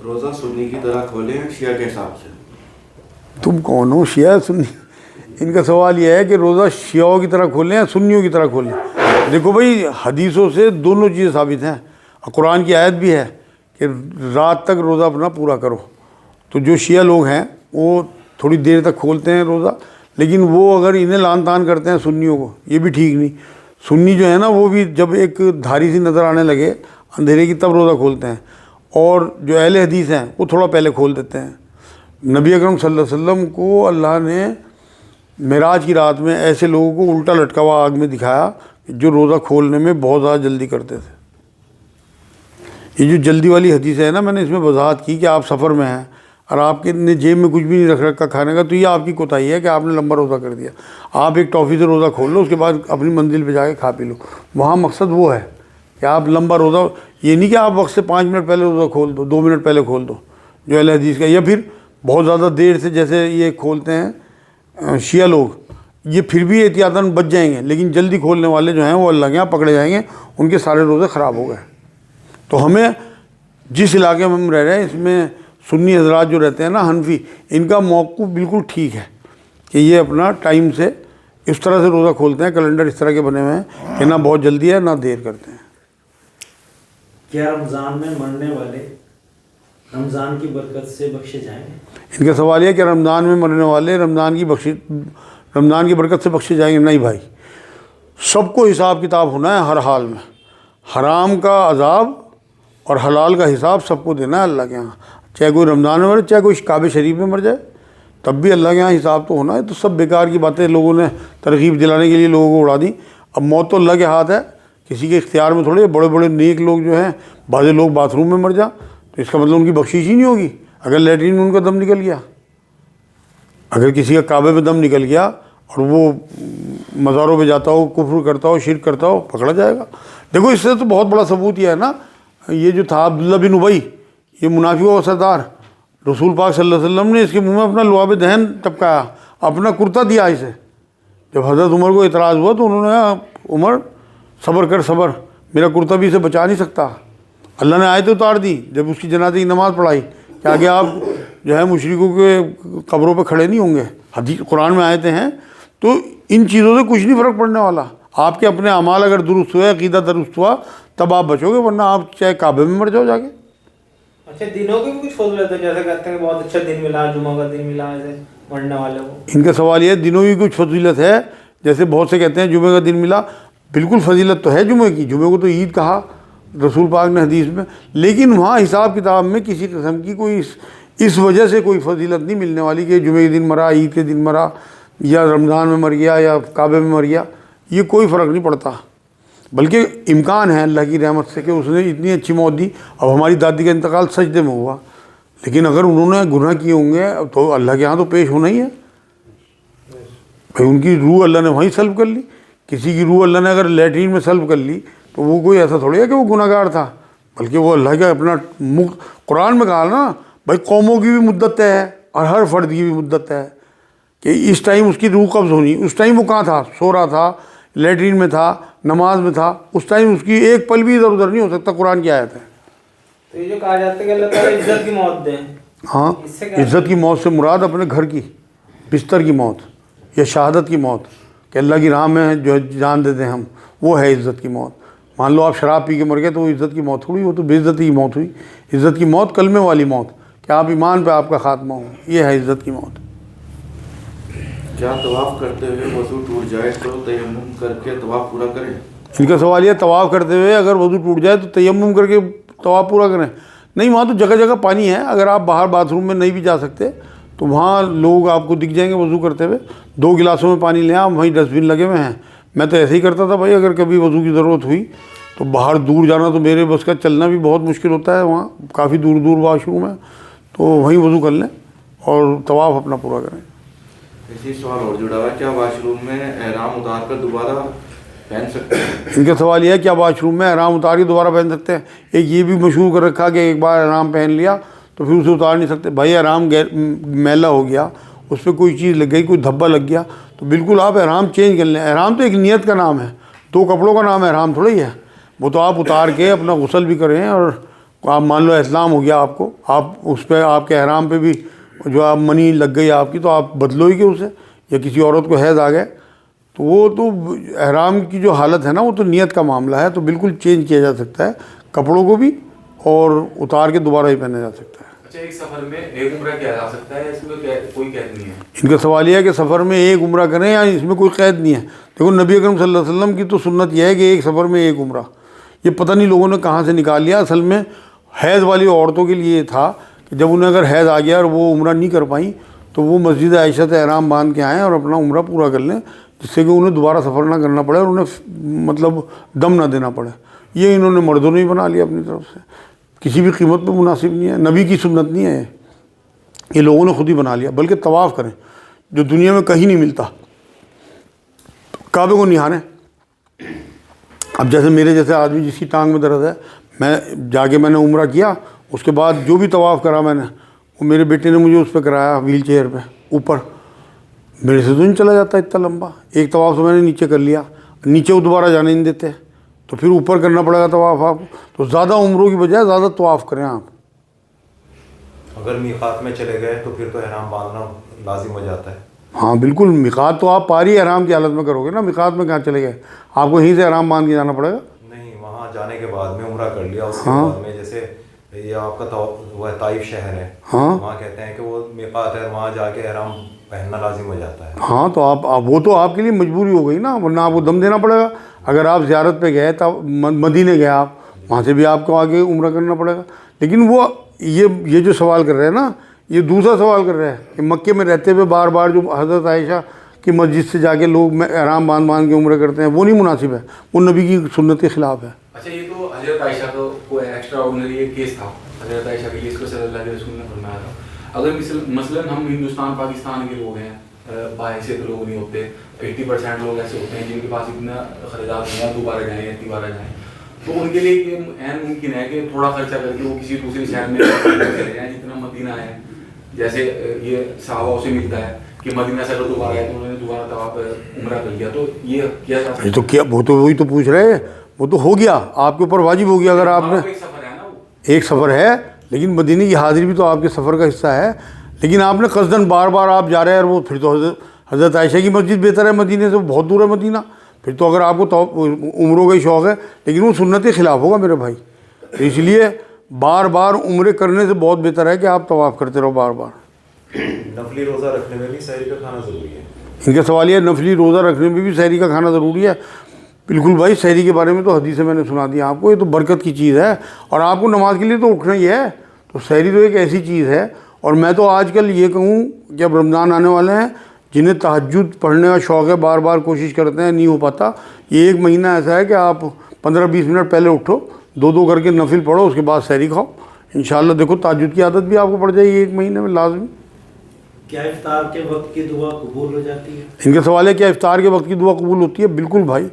روزہ سنی کی طرح کھولیں شیعہ کے حساب سے؟ تم کون ہو شیعہ سنی؟ ان کا سوال یہ ہے کہ روزہ شیعوں کی طرح کھولیں یا سنیوں کی طرح کھولیں. دیکھو بھائی، حدیثوں سے دونوں چیزیں ثابت ہیں، اور قرآن کی آیت بھی ہے کہ رات تک روزہ اپنا پورا کرو. تو جو شیعہ لوگ ہیں وہ تھوڑی دیر تک کھولتے ہیں روزہ، لیکن وہ اگر انہیں لان تان کرتے ہیں سنیوں کو، یہ بھی ٹھیک نہیں. سنی جو ہے نا، وہ بھی جب ایک دھاری سی نظر آنے لگے اندھیرے کی تب روزہ کھولتے ہیں، اور جو اہل حدیث ہیں وہ تھوڑا پہلے کھول دیتے ہیں. نبی اکرم صلی اللہ علیہ وسلم کو اللہ نے معراج کی رات میں ایسے لوگوں کو الٹا لٹکا ہوا آگ میں دکھایا جو روزہ کھولنے میں بہت زیادہ جلدی کرتے تھے. یہ جو جلدی والی حدیث ہے نا، میں نے اس میں وضاحت کی کہ آپ سفر میں ہیں اور آپ کے نے جیب میں کچھ بھی نہیں رکھ رکھا کھانے کا، تو یہ آپ کی کوتاہی ہے کہ آپ نے لمبا روزہ کر دیا. آپ ایک ٹافی سے روزہ کھول لو، اس کے بعد اپنی منزل پہ جا کے کھا پی لو. وہاں مقصد وہ ہے کہ آپ لمبا روزہ، یہ نہیں کہ آپ وقت سے 5 منٹ پہلے روزہ کھول دو، 2 منٹ پہلے کھول دو جو اہل حدیث کا، یا پھر بہت زیادہ دیر سے جیسے یہ کھولتے ہیں شیعہ لوگ. یہ پھر بھی احتیاطاً بچ جائیں گے، لیکن جلدی کھولنے والے جو ہیں وہ اللہ کے یہاں پکڑے جائیں گے، ان کے سارے روزے خراب ہو گئے. تو ہمیں جس علاقے میں ہم رہ رہے ہیں، اس میں سنی حضرات جو رہتے ہیں نا، حنفی، ان کا موقف بالکل ٹھیک ہے کہ یہ اپنا ٹائم سے اس طرح سے روزہ کھولتے ہیں. کیلنڈر اس طرح کے بنے ہوئے ہیں کہ نہ بہت جلدی ہے نہ دیر کرتے ہیں. کیا رمضان میں مرنے والے رمضان کی برکت سے بخشے جائیں گے؟ ان کا سوال یہ کہ رمضان میں مرنے والے رمضان کی برکت سے بخشے جائیں گے؟ نہیں بھائی، سب کو حساب کتاب ہونا ہے ہر حال میں. حرام کا عذاب اور حلال کا حساب سب کو دینا ہے اللہ کے یہاں. چاہے کوئی رمضان میں مرے، چاہے کوئی کعبہ شریف میں مر جائے، تب بھی اللہ کے یہاں حساب تو ہونا ہے. تو سب بیکار کی باتیں لوگوں نے ترغیب دلانے کے لیے لوگوں کو اڑا دی. اب موت تو اللہ کے ہاتھ ہے، کسی کے اختیار میں تھوڑی ہے. بڑے بڑے نیک لوگ جو ہیں، بعض لوگ باتھ روم میں مر جا تو اس کا مطلب ان کی بخشش ہی نہیں ہوگی. اگر لیٹرین میں ان کا دم نکل گیا، اگر کسی کا کعبے میں دم نکل گیا اور وہ مزاروں پہ جاتا ہو، کفر کرتا ہو، شرک کرتا ہو، پکڑا جائے گا. دیکھو اس سے تو بہت بڑا ثبوت یہ ہے نا، یہ جو تھا عبداللہ بن ابی، یہ منافقوں کا سردار، رسول پاک صلی اللہ علیہ وسلم نے اس کے منہ میں اپنا لعاب دہن ٹپکایا، اپنا کرتا دیا اسے. جب حضرت عمر کو اعتراض ہوا تو انہوں نے کہا عمر صبر کر، صبر، میرا کرتا بھی اسے بچا نہیں سکتا. اللہ نے آیتیں اتار دی جب اس کی جنازے کی نماز پڑھائی کہ آگے آپ جو ہے مشرکوں کے قبروں پہ کھڑے نہیں ہوں گے. حدیث قرآن میں آیتیں ہیں. تو ان چیزوں سے کچھ نہیں فرق پڑنے والا. آپ کے اپنے اعمال اگر درست ہوئے، عقیدہ درست ہوا، تب آپ بچو گے، ورنہ آپ چاہے کعبے میں مر جاؤ جا کے. اچھا، دنوں کی بھی کچھ فضیلت ہے، جیسے کہتے ہیں کہ بہت اچھا دن ملا، جمعہ کا دن ملا ایسے مرنے والے کو. ان کا سوال یہ ہے دنوں کی کچھ فضیلت ہے، جیسے بہت سے کہتے ہیں جمعے کا دن ملا. بالکل فضیلت تو ہے جمعے کی، جمعے کو تو عید کہا رسول پاک نے حدیث میں، لیکن وہاں حساب کتاب میں کسی قسم کی کوئی اس وجہ سے کوئی فضیلت نہیں ملنے والی کہ جمعے کے دن مرا، عید کے دن مرا، یا رمضان میں مر گیا، یا کعبے میں مر گیا. یہ کوئی فرق نہیں پڑتا، بلکہ امکان ہے اللہ کی رحمت سے کہ اس نے اتنی اچھی موت دی. اب ہماری دادی کا انتقال سجدے میں ہوا، لیکن اگر انہوں نے گناہ کیے ہوں گے تو اللہ کے ہاں تو پیش ہونا ہی ہے بھائی. ان کی روح اللہ نے وہیں سلب کر لی. کسی کی روح اللہ نے اگر لیٹرین میں سلب کر لی تو وہ کوئی ایسا تھوڑی ہے کہ وہ گناہ گار تھا، بلکہ وہ اللہ کا اپنا قرآن میں کہا نا بھائی، قوموں کی بھی مدت ہے اور ہر فرد کی بھی مدت ہے کہ اس ٹائم اس کی روح قبض ہونی. اس ٹائم وہ کہاں تھا؟ سو رہا تھا، لیٹرین میں تھا، نماز میں تھا. اس ٹائم اس کی ایک پل بھی ادھر ادھر نہیں ہو سکتا. قرآن کی آیت ہے. تو یہ جو کہا جاتا ہے کہ اللہ تعالیٰ عزت کی موت دیں، ہاں، عزت کی موت سے مراد اپنے گھر کی بستر کی موت یا شہادت کی موت، کہ اللہ کی راہ میں جو جان دیتے ہیں ہم، وہ ہے عزت کی موت. مان لو آپ شراب پی کے مر گئے تو وہ عزت کی موت ہوئی، وہ تو بے عزتی کی موت ہوئی. عزت کی موت کلمے والی موت، کہ آپ ایمان پہ آپ کا خاتمہ ہو، یہ ہے عزت کی موت. کیا طواف کرتے ہوئے وضو ٹوٹ جائے تو تیمم کر کے طواف پورا کریں؟ ان کا سوال یہ طواف کرتے ہوئے اگر وضو ٹوٹ جائے تو تیمم کر کے طواف پورا کریں؟ نہیں، وہاں تو جگہ جگہ پانی ہے. اگر آپ باہر باتھ روم میں نہیں بھی جا سکتے تو وہاں لوگ آپ کو دکھ جائیں گے وضو کرتے ہوئے. 2 گلاسوں میں پانی لیں آپ، وہیں ڈسٹ بن لگے ہوئے ہیں. میں تو ایسے ہی کرتا تھا بھائی، اگر کبھی وضو کی ضرورت ہوئی تو باہر دور جانا تو میرے بس کا چلنا بھی بہت مشکل ہوتا ہے، وہاں کافی دور دور واش روم ہے، تو وہیں وضو کر لیں اور طواف اپنا پورا کریں. اسی سوال اور جڑا ہوا ہے، کیا واش روم میں احرام اتار کر دوبارہ پہن سکتے ہیں؟ ان کا سوال یہ ہے کیا واش روم میں احرام اتار کے دوبارہ پہن سکتے ہیں؟ ایک یہ بھی مشہور کر رکھا کہ ایک بار احرام پہن لیا تو پھر اسے اتار نہیں سکتے. بھائی احرام میلا ہو گیا، اس پہ کوئی چیز لگ گئی، کوئی دھبا لگ گیا، تو بالکل آپ احرام چینج کر لیں. احرام تو ایک نیت کا نام ہے، 2 کپڑوں کا نام ہے احرام تھوڑا ہی ہے. وہ تو آپ اتار کے اپنا غسل بھی کریں اور آپ مان لو اسلام ہو گیا آپ کو، آپ اس پہ آپ کے احرام پہ بھی جو آپ منی لگ گئی آپ کی، تو آپ بدلو ہی کہ اسے، یا کسی عورت کو حیض آ گئے تو وہ تو احرام کی جو حالت ہے نا وہ تو نیت کا معاملہ ہے، تو بالکل چینج کیا جا سکتا ہے کپڑوں کو بھی، اور اتار کے دوبارہ ہی پہنا جا سکتا ہے۔ اچھا، ایک سفر میں ایک عمرہ کیا جا سکتا ہے، اس میں کوئی قید نہیں ہے؟ ان کا سوال یہ ہے کہ سفر میں ایک عمرہ کریں یا اس میں کوئی قید نہیں ہے؟ دیکھو نبی اکرم صلی اللہ علیہ وسلم کی تو سنت یہ ہے کہ ایک سفر میں ایک عمرہ، یہ پتہ نہیں لوگوں نے کہاں سے نکال لیا۔ اصل میں حیض والی عورتوں کے لیے یہ تھا کہ جب انہیں اگر حیض آ گیا اور وہ عمرہ نہیں کر پائیں تو وہ مسجد عائشہ سے احرام باندھ کے آئیں اور اپنا عمرہ پورا کر لیں، جس سے کہ انہیں دوبارہ سفر نہ کرنا پڑے اور انہیں مطلب دم نہ دینا پڑے۔ یہ انہوں نے مردوں نے ہی بنا لیا اپنی طرف سے، کسی بھی قیمت پہ مناسب نہیں ہے، نبی کی سنت نہیں ہے، یہ لوگوں نے خود ہی بنا لیا۔ بلکہ طواف کریں جو دنیا میں کہیں نہیں ملتا، کعبے کو نہاریں۔ اب جیسے میرے جیسے آدمی جس کی ٹانگ میں درد ہے، میں جا کے میں نے عمرہ کیا، اس کے بعد جو بھی طواف کرا میں نے، وہ میرے بیٹے نے مجھے اس پہ کرایا ویل چیئر پہ اوپر، میرے سے تو نہیں چلا جاتا اتنا لمبا۔ ایک طواف تو میں نے نیچے کر لیا، نیچے وہ دوبارہ جانے نہیں دیتے، تو پھر اوپر کرنا پڑے گا طواف آپ کو، تو زیادہ عمروں کی بجائے زیادہ طواف کریں آپ۔ اگر میقات میں چلے گئے تو پھر تو احرام باندھنا لازم ہو جاتا ہے۔ ہاں بالکل، میقات تو آپ پاری احرام کی حالت میں کرو گے نا، میقات میں کہاں چلے گئے، آپ کو یہیں سے احرام باندھ کے جانا پڑے گا۔ نہیں، وہاں جانے کے بعد میں عمرہ کر لیا، اس کے بعد میں جیسے یہ آپ کا وہ طائف شہر ہے، وہاں کہتے ہیں کہ وہ میقات ہے، وہاں جا کے احرام پہننا لازم ہو جاتا ہے۔ ہاں تو آپ وہ تو آپ کے لیے مجبوری ہو گئی نا، ورنہ آپ کو دم دینا پڑے گا۔ اگر آپ زیارت پہ گئے تب مدینے گئے آپ، وہاں سے بھی آپ کو آگے عمرہ کرنا پڑے گا۔ لیکن وہ یہ جو سوال کر رہے ہیں نا، یہ دوسرا سوال کر رہے ہیں کہ مکے میں رہتے ہوئے بار بار جو حضرت عائشہ کی مسجد سے جا کے لوگ احرام باندھ کے عمرے کرتے ہیں، وہ نہیں مناسب ہے، وہ نبی کی سنت کے خلاف ہے۔ اچھا، یہ تو حضرت عائشہ کا کوئی ایکسٹرا آرڈنری ایک کیس تھا، حضرت عائشہ کے لیے اس کو صلی اللہ علیہ وسلم نے فرمایا تھا۔ اگر مثلاً ہم ہندوستان پاکستان کے لوگ ہیں، باحثیت لوگ نہیں ہوتے، 80% لوگ ایسے ہوتے ہیں جن کے پاس اتنا خرچات نہیں ہے، دوبارہ جائیں یا تیبارہ جائیں، تو ان کے لیے یہ عین ممکن ہے کہ تھوڑا خرچہ کر کے وہ کسی دوسرے شہر میں چلے جائیں جتنا مدینہ ہے، جیسے یہ صحابہ سے ملتا ہے کہ مدینہ سے اگر دوبارہ آئے تو انہوں نے دوبارہ طواف عمرہ کر لیا، تو یہ کیا جا سکتا ہے؟ تو کیا وہ تو وہی تو پوچھ رہے ہیں، وہ تو ہو گیا آپ کے اوپر واجب ہو گیا۔ اگر آپ نے ایک سفر ہے نا، وہ ایک سفر ہے، لیکن مدینے کی حاضری بھی تو آپ کے سفر کا حصہ ہے، لیکن آپ نے قصداً بار بار آپ جا رہے ہیں، اور وہ پھر تو حضرت عائشہ کی مسجد بہتر ہے مدینے سے، بہت دور ہے مدینہ، پھر تو اگر آپ کو عمروں کا ہی شوق ہے، لیکن وہ سنت کے خلاف ہوگا میرے بھائی۔ تو اس لیے بار بار عمرے کرنے سے بہت بہتر ہے کہ آپ طواف کرتے رہو بار بار۔ نفلی روزہ رکھنے میں بھی سحری کا کھانا ضروری ہے؟ ان کا سوال یہ ہے نفلی روزہ رکھنے میں بھی سحری کا کھانا ضروری ہے؟ بالکل بھائی، سحری کے بارے میں تو حدیث میں نے سنا دیا آپ کو، یہ تو برکت کی چیز ہے، اور آپ کو نماز کے لیے تو اٹھنا ہی ہے، تو سحری تو ایک ایسی چیز ہے۔ اور میں تو آج کل یہ کہوں کہ اب رمضان آنے والے ہیں، جنہیں تہجد پڑھنے کا شوق ہے، بار بار کوشش کرتے ہیں، نہیں ہو پاتا، یہ ایک مہینہ ایسا ہے کہ آپ 15-20 منٹ پہلے اٹھو، 2 کر کے نفل پڑھو، اس کے بعد سحری کھاؤ، انشاءاللہ دیکھو تہجد کی عادت بھی آپ کو پڑ جائے گی ایک مہینے میں لازمی۔ کیا افطار کے وقت کی دعا قبول ہو جاتی ہے؟ ان کا سوال ہے کیا افطار کے وقت کی دعا قبول ہوتی ہے؟ بالکل بھائی،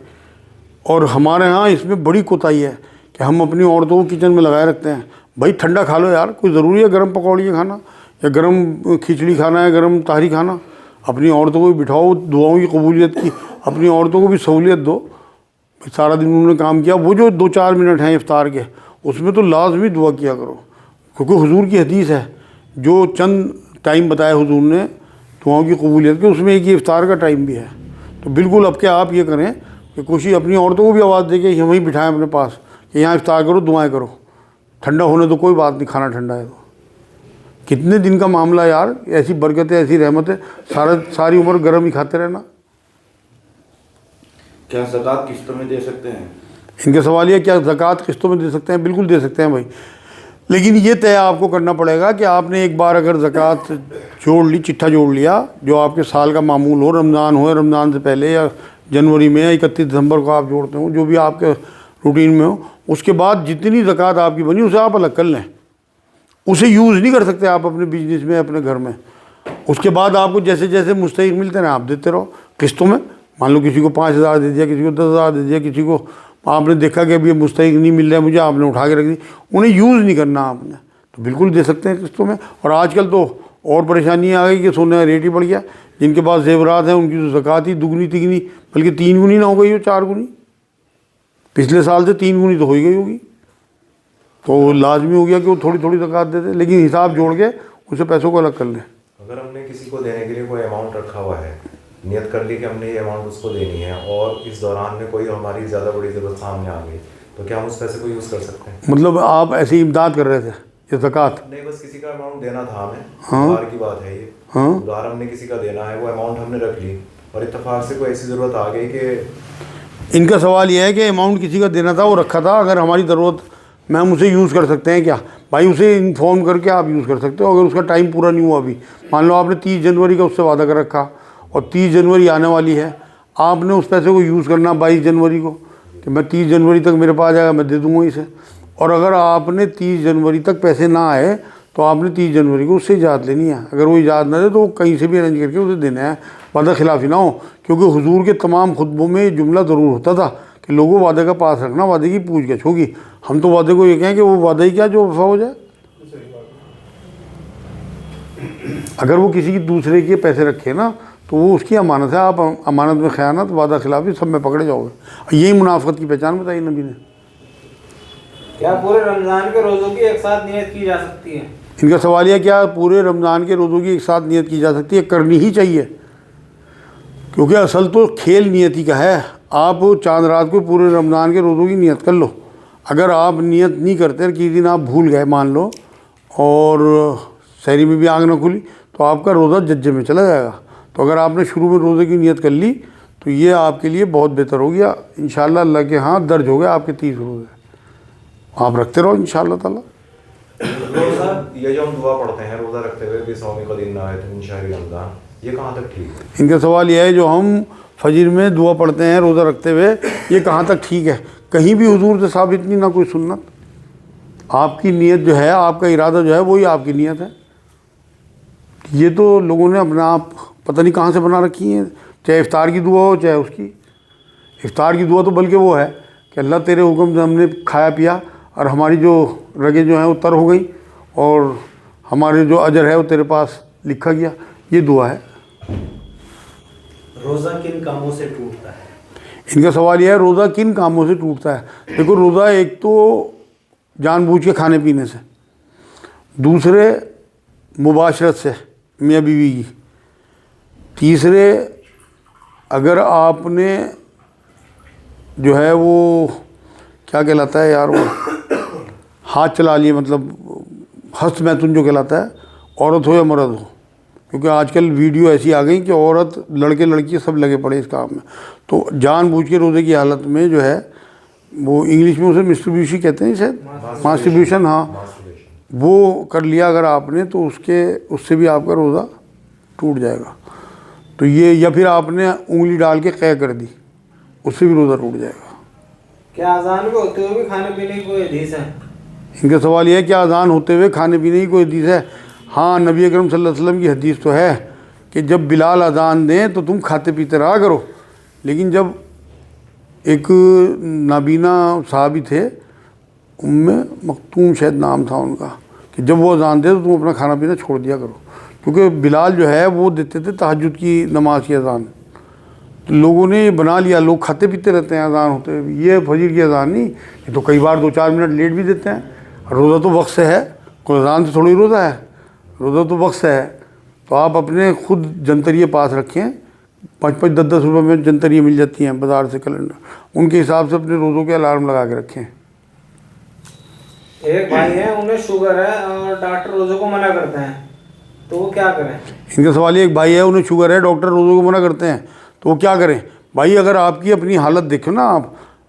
اور ہمارے ہاں اس میں بڑی کوتاہی ہے کہ ہم اپنی عورتوں کو کچن میں لگائے رکھتے ہیں، بھائی ٹھنڈا کھا لو یار، کوئی ضروری ہے گرم پکوڑیاں کھانا یا گرم کھچڑی کھانا ہے، گرم تہری کھانا؟ اپنی عورتوں کو بھی بٹھاؤ، دعاؤں کی قبولیت کی اپنی عورتوں کو بھی سہولیت دو، سارا دن انہوں نے کام کیا، وہ جو 2-4 منٹ ہیں افطار کے، اس میں تو لازمی دعا کیا کرو، کیونکہ حضور کی حدیث ہے، جو چند ٹائم بتایا حضور نے دعاؤں کی قبولیت کے، اس میں ایک یہ افطار کا ٹائم بھی ہے۔ تو بالکل اب کیا آپ یہ کریں کہ کوشش اپنی عورتوں کو بھی آواز دے کے وہیں بٹھائیں اپنے پاس کہ یہاں افطار کرو، دعائیں کرو، ٹھنڈا ہونے تو کوئی بات نہیں، کھانا ٹھنڈا ہے تو کتنے دن کا معاملہ یار، ایسی برکتیں، ایسی رحمتیں، ساری عمر گرم ہی کھاتے رہنا۔ کیا زکوٰۃ قسطوں میں دے سکتے ہیں؟ ان کا سوال یہ کیا زکوٰۃ قسطوں میں دے سکتے ہیں؟ بالکل دے سکتے ہیں بھائی، لیکن یہ طے آپ کو کرنا پڑے گا کہ آپ نے ایک بار اگر زکوٰۃ جوڑ لی، چٹھا جوڑ لیا، جو آپ کے سال کا معمول ہو، رمضان ہو، رمضان سے پہلے یا جنوری میں یا 31 دسمبر کو آپ جوڑتے ہوں، جو بھی آپ کے روٹین میں ہو، اس کے بعد جتنی زکوٰۃ آپ کی بنی اسے آپ الگ کر لیں، اسے یوز نہیں کر سکتے آپ اپنے بزنس میں، اپنے گھر میں۔ اس کے بعد آپ کو جیسے جیسے مستحق ملتے ہیں آپ دیتے رہو قسطوں میں، مان لو کسی کو 5,000 دے دیا، کسی کو 10,000 دے دیا، کسی کو آپ نے دیکھا کہ ابھی یہ مستحق نہیں مل رہا ہے مجھے، آپ نے اٹھا کے رکھ دی، انہیں یوز نہیں کرنا آپ نے، تو بالکل دے سکتے ہیں قسطوں میں۔ اور آج کل تو اور پریشانی آ گئی کہ سونے کا ریٹ ہی بڑھ گیا، جن کے پاس زیورات ہیں ان کی تو زکوٰۃ ہی دگنی تگنی، بلکہ 3 گنی نہ ہو گئی ہو، 4 گنی، پچھلے سال سے 3 گنی تو ہو ہی گئی ہوگی۔ تو لازمی ہو گیا کہ وہ تھوڑی تھوڑی زکوٰۃ دے دے، لیکن حساب جوڑ کے اسے پیسوں کو الگ کر لیں۔ اگر ہم نے کسی کو دینے کے لیے کوئی اماؤنٹ رکھا ہوا ہے، نیت کر لی کہ ہم نے یہ اماؤنٹ اس کو دینی ہے، اور اس دوران میں کوئی ہماری زیادہ بڑی ضرورت سامنے آ گئی، تو کیا ہم اس پیسے کو یوز کر سکتے ہیں؟ مطلب آپ ایسی امداد کر رہے تھے یہ زکوٰۃ؟ نہیں، بس کسی کا اماؤنٹ دینا تھا ہمیں، ادھار کی بات ہے یہ، ادھار ہم نے کسی کا دینا ہے، وہ اماؤنٹ ہم نے رکھ لی اور اتفاق سے کوئی ایسی ضرورت آ گئی کہ ان کا سوال یہ ہے کہ اماؤنٹ کسی کا دینا تھا، وہ رکھا تھا، اگر ہماری ضرورت میں ہم اسے یوز کر سکتے ہیں کیا؟ بھائی اسے انفارم کر کے آپ یوز کر سکتے ہو، اگر اس کا ٹائم پورا نہیں ہوا ابھی، مان لو آپ نے 30 جنوری کا اس سے وعدہ کر رکھا اور 30 جنوری آنے والی ہے، آپ نے اس پیسے کو یوز کرنا 22 جنوری کو کہ میں 30 جنوری تک میرے پاس آ جائے گا، میں دے دوں گا اسے، اور اگر آپ نے 30 جنوری تک پیسے نہ آئے تو آپ نے 30 جنوری کو اس سے اجازت لینی ہے، اگر وہ اجازت نہ دے تو کہیں سے بھی ارینج کر کے اسے دینا ہے، وعدہ خلافی نہ ہو، کیونکہ حضور کے تمام خطبوں میں یہ جملہ ضرور ہوتا تھا کہ لوگوں وعدے کا پاس رکھنا، وعدے کی پوچھ گچھ ہوگی۔ ہم تو وعدے کو یہ کہیں کہ وہ وعدہ ہی کیا جو وفا ہو جائے، اگر وہ کسی کی دوسرے کے پیسے رکھے نا تو وہ اس کی امانت ہے، آپ امانت میں خیانت، وعدہ خلافی سب میں پکڑے جاؤ گے، یہی منافقت کی پہچان بتائی نبی نے۔ کیا پورے رمضان کے روزوں کی ایک ساتھ نیت کی جا سکتی ہے؟ ان کا سوال یہ کیا پورے رمضان کے روزوں کی ایک ساتھ نیت کی جا سکتی ہے؟ کرنی ہی چاہیے، کیونکہ اصل تو کھیل نیتی کا ہے۔ آپ چاند رات کو پورے رمضان کے روزوں کی نیت کر لو، اگر آپ نیت نہیں کرتے کسی دن آپ بھول گئے مان لو اور سحری میں بھی آنکھ نہ کھلی تو آپ کا روزہ ججے میں چلا جائے گا، تو اگر آپ نے شروع میں روزے کی نیت کر لی تو یہ آپ کے لیے بہت بہتر ہو گیا، انشاءاللہ اللہ کے ہاں درج ہو گئے آپ کے 30 روزے، آپ رکھتے رہو انشاءاللہ تعالیٰ۔ یہ جو ہم دعا پڑھتے ہیں روزہ رکھتے ہوئے بھی سومی قدیم نہ آئے من شہر رمضان، یہ کہاں تک ٹھیک ہے؟ ان کا سوال یہ ہے جو ہم فجر میں دعا پڑھتے ہیں روزہ رکھتے ہوئے، یہ کہاں تک ٹھیک ہے؟ کہیں بھی حضور سے ثابت نہیں، نہ کوئی سنت، آپ کی نیت جو ہے، آپ کا ارادہ جو ہے وہی آپ کی نیت ہے، یہ تو لوگوں نے اپنا آپ پتہ نہیں کہاں سے بنا رکھی ہیں، چاہے افطار کی دعا ہو چاہے اس کی، افطار کی دعا تو بلکہ وہ ہے کہ اللہ تیرے حکم سے ہم نے کھایا پیا اور ہماری جو رگیں جو ہیں وہ تر ہو گئیں اور ہمارے جو اجر ہے وہ تیرے پاس لکھا گیا، یہ دعا ہے۔ روزہ کن کاموں سے ٹوٹتا ہے؟ ان کا سوال یہ ہے روزہ کن کاموں سے ٹوٹتا ہے؟ دیکھو روزہ ایک تو جان بوجھ کے کھانے پینے سے، دوسرے مباشرت سے میاں بیوی کی، تیسرے اگر آپ نے جو ہے وہ کیا کہلاتا ہے یار وہ ہاتھ چلا لیے، مطلب ہست میتن جو کہلاتا ہے، عورت ہو یا مرد ہو، کیونکہ آج کل ویڈیو ایسی آ گئی کہ عورت لڑکے لڑکی سب لگے پڑے اس کام میں، تو جان بوجھ کے روزے کی حالت میں جو ہے وہ انگلش میں اسے مسٹریبیوشن کہتے ہیں شاید، ماسٹربیوشن، ہاں وہ کر لیا اگر آپ نے تو اس سے بھی آپ کا روزہ ٹوٹ جائے گا، تو یہ یا پھر آپ نے انگلی ڈال کے قے کر دی اس سے بھی روزہ ٹوٹ جائے گا۔ کیا اذان کو ہوتے ہوئے بھی کھانے پینے کی کوئی حدیث ہے؟ ان کا سوال یہ ہے کیا اذان ہوتے ہوئے کھانے پینے کی کوئی حدیث ہے؟ ہاں نبی اکرم صلی اللہ علیہ وسلم کی حدیث تو ہے کہ جب بلال اذان دیں تو تم کھاتے پیتے رہا کرو، لیکن جب ایک نابینا صحابی تھے ام مکتوم شاید نام تھا ان کا، کہ جب وہ اذان دے تو تم اپنا کھانا پینا چھوڑ دیا کرو، کیونکہ بلال جو ہے وہ دیتے تھے تہجد کی نماز کی اذان، تو لوگوں نے یہ بنا لیا، لوگ کھاتے پیتے رہتے ہیں اذان ہوتے ہوئے، یہ فجر کی اذان نہیں، یہ تو کئی بار 2-4 منٹ لیٹ بھی دیتے ہیں، روزہ تو وقت سے ہے، کوئی اذان سے تھوڑی روزہ ہے، روزہ تو وقت سے ہے، تو آپ اپنے خود جنتریے پاس رکھیں، 5-5 10-10 روپے میں جنتریے مل جاتی ہیں بازار سے کیلنڈر، ان کے حساب سے اپنے روزوں کے الارم لگا کے رکھیں۔ ایک بھائی ہیں انہیں شوگر ہے اور ڈاکٹر روزوں کو منع کرتے ہیں تو وہ کیا کریں؟ ان کا سوال یہ ایک بھائی ہے انہیں شوگر ہے، ڈاکٹر روزوں کو منع کرتے ہیں تو وہ کیا کریں؟ بھائی اگر آپ کی اپنی حالت دیکھو نا، آپ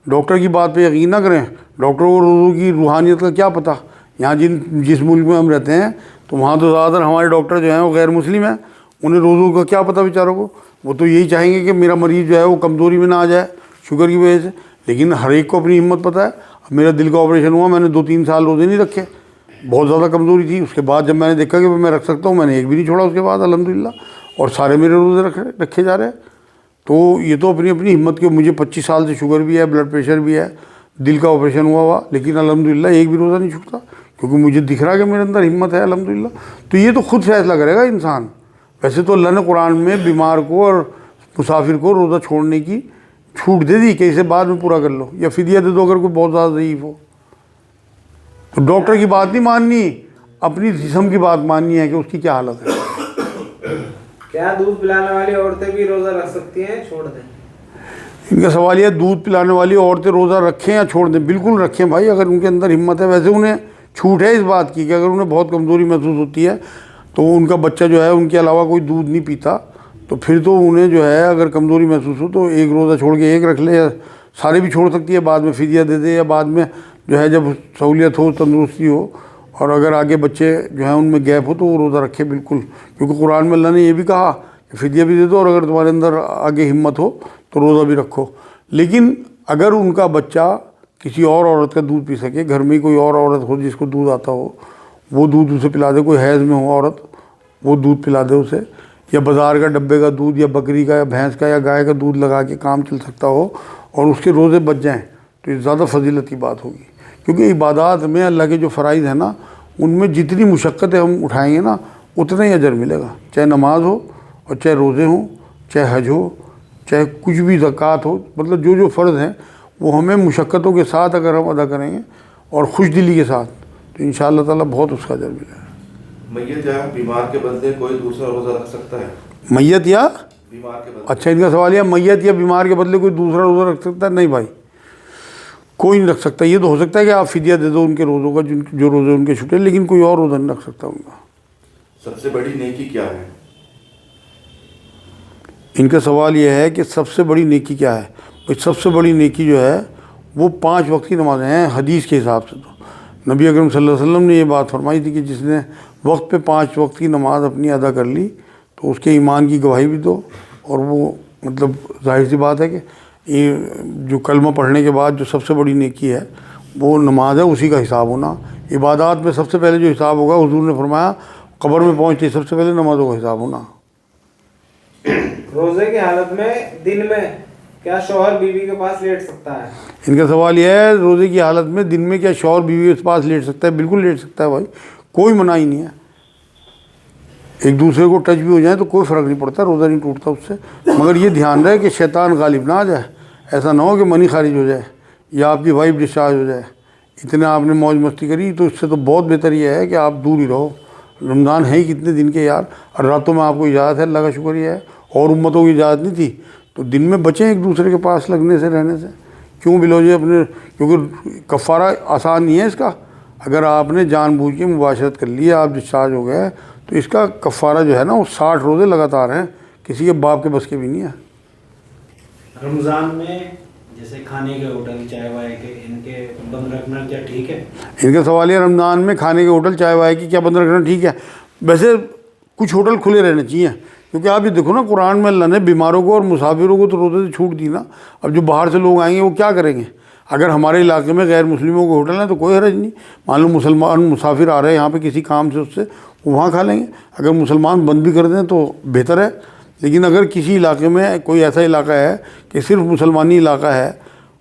ڈاکٹر کی بات پہ یقین نہ کریں، ڈاکٹر کو روزوں کی روحانیت کا کیا پتہ، یہاں جس ملک میں ہم رہتے ہیں تو وہاں تو زیادہ تر ہمارے ڈاکٹر جو ہیں وہ غیر مسلم ہیں، انہیں روزوں کا کیا پتہ بیچاروں کو، وہ تو یہی چاہیں گے کہ میرا مریض جو ہے وہ کمزوری میں نہ آ جائے شوگر کی وجہ سے، لیکن ہر ایک کو اپنی ہمت پتہ ہے۔ اب میرا دل کا آپریشن ہوا، میں نے 2-3 سال روزے نہیں رکھے، بہت زیادہ کمزوری تھی، اس کے بعد جب میں نے دیکھا کہ میں رکھ سکتا ہوں، میں نے ایک بھی نہیں چھوڑا اس کے بعد الحمدللہ، اور سارے میرے روزے رکھے جا رہے ہیں، تو یہ تو اپنی اپنی ہمت کے، مجھے 25 سال سے شوگر بھی ہے، بلڈ پریشر بھی ہے، دل کا آپریشن ہوا، لیکن الحمدللہ ایک بھی روزہ نہیں چھوٹتا، کیونکہ مجھے دکھ رہا ہے کہ میرے اندر ہمت ہے الحمدللہ۔ تو یہ تو خود فیصلہ کرے گا انسان، ویسے تو اللہ نے قرآن میں بیمار کو اور مسافر کو روزہ چھوڑنے کی چھوٹ دے دی کہ اسے بعد میں پورا کر لو یا فدیہ دے دو اگر کوئی بہت زیادہ ضعیف ہو۔ تو ڈاکٹر کی بات نہیں ماننی، اپنی جسم کی بات ماننی ہے کہ اس کی کیا حالت ہے۔ کیا دودھ پلانے والی عورتیں بھی روزہ رکھ سکتی ہیں؟ چھوڑ دیں۔ ان کا سوال یہ دودھ پلانے والی عورتیں روزہ رکھیں یا چھوڑ دیں؟ بالکل رکھیں بھائی، اگر ان کے اندر ہمت ہے۔ ویسے انہیں چھوٹ ہے اس بات کی کہ اگر انہیں بہت کمزوری محسوس ہوتی ہے تو ان کا بچہ جو ہے ان کے علاوہ کوئی دودھ نہیں پیتا، تو پھر تو انہیں جو ہے اگر کمزوری محسوس ہو تو ایک روزہ چھوڑ کے ایک رکھ لے، یا سارے بھی چھوڑ سکتی ہے، بعد میں فدیہ دے دے، یا بعد میں جو ہے جب سہولیت ہو، تندرستی ہو، اور اگر آگے بچے جو ہیں ان میں گیپ ہو تو وہ روزہ رکھے بالکل، کیونکہ قرآن میں اللہ نے یہ بھی کہا کہ فدیہ بھی دے دو، اور اگر تمہارے اندر آگے ہمت ہو تو روزہ بھی رکھو۔ لیکن اگر ان کا بچہ کسی اور عورت کا دودھ پی سکے، گھر میں کوئی اور عورت ہو جس کو دودھ آتا ہو، وہ دودھ اسے پلا دے، کوئی حیض میں ہو عورت وہ دودھ پلا دے اسے، یا بازار کا ڈبے کا دودھ یا بکری کا یا بھینس کا یا گائے کا دودھ لگا کے کام چل سکتا ہو اور اس کے روزے بچ جائیں تو یہ زیادہ فضیلت کی بات ہوگی، کیونکہ عبادات میں اللہ کے جو فرائض ہیں نا ان میں جتنی مشقتیں ہم اٹھائیں گے نا اتنا ہی اجر ملے گا، چاہے نماز ہو اور چاہے روزے ہوں، چاہے حج ہو، چاہے کچھ بھی زکوٰۃ ہو، مطلب جو فرض ہیں وہ ہمیں مشقتوں کے ساتھ اگر ہم ادا کریں گے اور خوش دلی کے ساتھ تو انشاءاللہ تعالیٰ بہت اس کا اجر ملے گا۔ میت یا بیمار کے بدلے کوئی دوسرا روزہ رکھ سکتا ہے؟ میت یا بیمار کے بدلے؟ اچھا، ان کا سوال یہ میت یا بیمار کے بدلے کوئی دوسرا روزہ رکھ سکتا ہے؟ نہیں بھائی، کوئی نہیں رکھ سکتا۔ یہ تو ہو سکتا ہے کہ آپ فدیہ دے دو ان کے روزوں کا، جو روزے ان کے چھوٹے، لیکن کوئی اور روزہ نہیں رکھ سکتا ان کا۔ سب سے بڑی نیکی کیا ہے؟ ان کا سوال یہ ہے کہ سب سے بڑی نیکی کیا ہے؟ بھائی سب سے بڑی نیکی جو ہے وہ 5 وقت کی نمازیں ہیں حدیث کے حساب سے۔ تو نبی اکرم صلی اللہ علیہ وسلم نے یہ بات فرمائی تھی کہ جس نے وقت پہ 5 وقت کی نماز اپنی ادا کر لی تو اس کے ایمان کی گواہی بھی دو، اور وہ مطلب ظاہر سی بات ہے کہ یہ جو کلمہ پڑھنے کے بعد جو سب سے بڑی نیکی ہے وہ نماز ہے، اسی کا حساب ہونا۔ عبادات میں سب سے پہلے جو حساب ہوگا، حضور نے فرمایا قبر میں پہنچتے سب سے پہلے نمازوں کا حساب ہونا۔ روزے کی حالت میں دن میں کیا شوہر بیوی کے پاس لیٹ سکتا ہے؟ ان کا سوال یہ ہے روزے کی حالت میں دن میں کیا شوہر بیوی کے پاس لیٹ سکتا ہے؟ بالکل لیٹ سکتا ہے بھائی، کوئی منع ہی نہیں ہے۔ ایک دوسرے کو ٹچ بھی ہو جائے تو کوئی فرق نہیں پڑتا، روزہ نہیں ٹوٹتا اس سے، مگر یہ دھیان رہے کہ شیطان غالب نہ آ جائے، ایسا نہ ہو کہ منی خارج ہو جائے یا آپ کی وائف ڈسچارج ہو جائے۔ اتنا آپ نے موج مستی کری تو اس سے تو بہت بہتر یہ ہے کہ آپ دور ہی رہو۔ رمضان ہے ہی کتنے دن کے یار، اور راتوں میں آپ کو اجازت ہے، اللہ کا شکر یہ ہے، اور امتوں کی اجازت نہیں تھی، تو دن میں بچیں ایک دوسرے کے پاس لگنے سے، رہنے سے۔ کیوں بلوجے اپنے، کیونکہ کفارہ آسان نہیں ہے اس کا۔ اگر آپ نے جان بوجھ کے مباشرت کر لی، آپ ڈسچارج ہو گئے، تو اس کا کفارہ جو ہے نا وہ 60 روزے لگاتار ہیں، کسی کے باپ کے بس کے بھی نہیں ہے۔ رمضان میں جیسے کھانے کے ہوٹل، چائے وائے کے، ان کے بند رکھنا کیا ٹھیک ہے؟ ان کا سوال ہے رمضان میں کھانے کے ہوٹل، چائے وائے کی کیا بند رکھنا ٹھیک ہے؟ ویسے کچھ ہوٹل کھلے رہنے چاہیے، کیونکہ آپ یہ دیکھو نا قرآن میں اللہ نے بیماروں کو اور مسافروں کو تو روزے سے چھوٹ دی نا۔ اب جو باہر سے لوگ آئیں گے وہ کیا کریں گے؟ اگر ہمارے علاقے میں غیر مسلموں کے ہوٹل ہیں تو کوئی حرج نہیں، مان لو مسلمان مسافر آ رہے ہیں یہاں پہ کسی کام سے، اس سے وہاں کھا لیں گے۔ اگر مسلمان بند بھی کر دیں تو بہتر ہے، لیکن اگر کسی علاقے میں کوئی ایسا علاقہ ہے کہ صرف مسلمانی علاقہ ہے،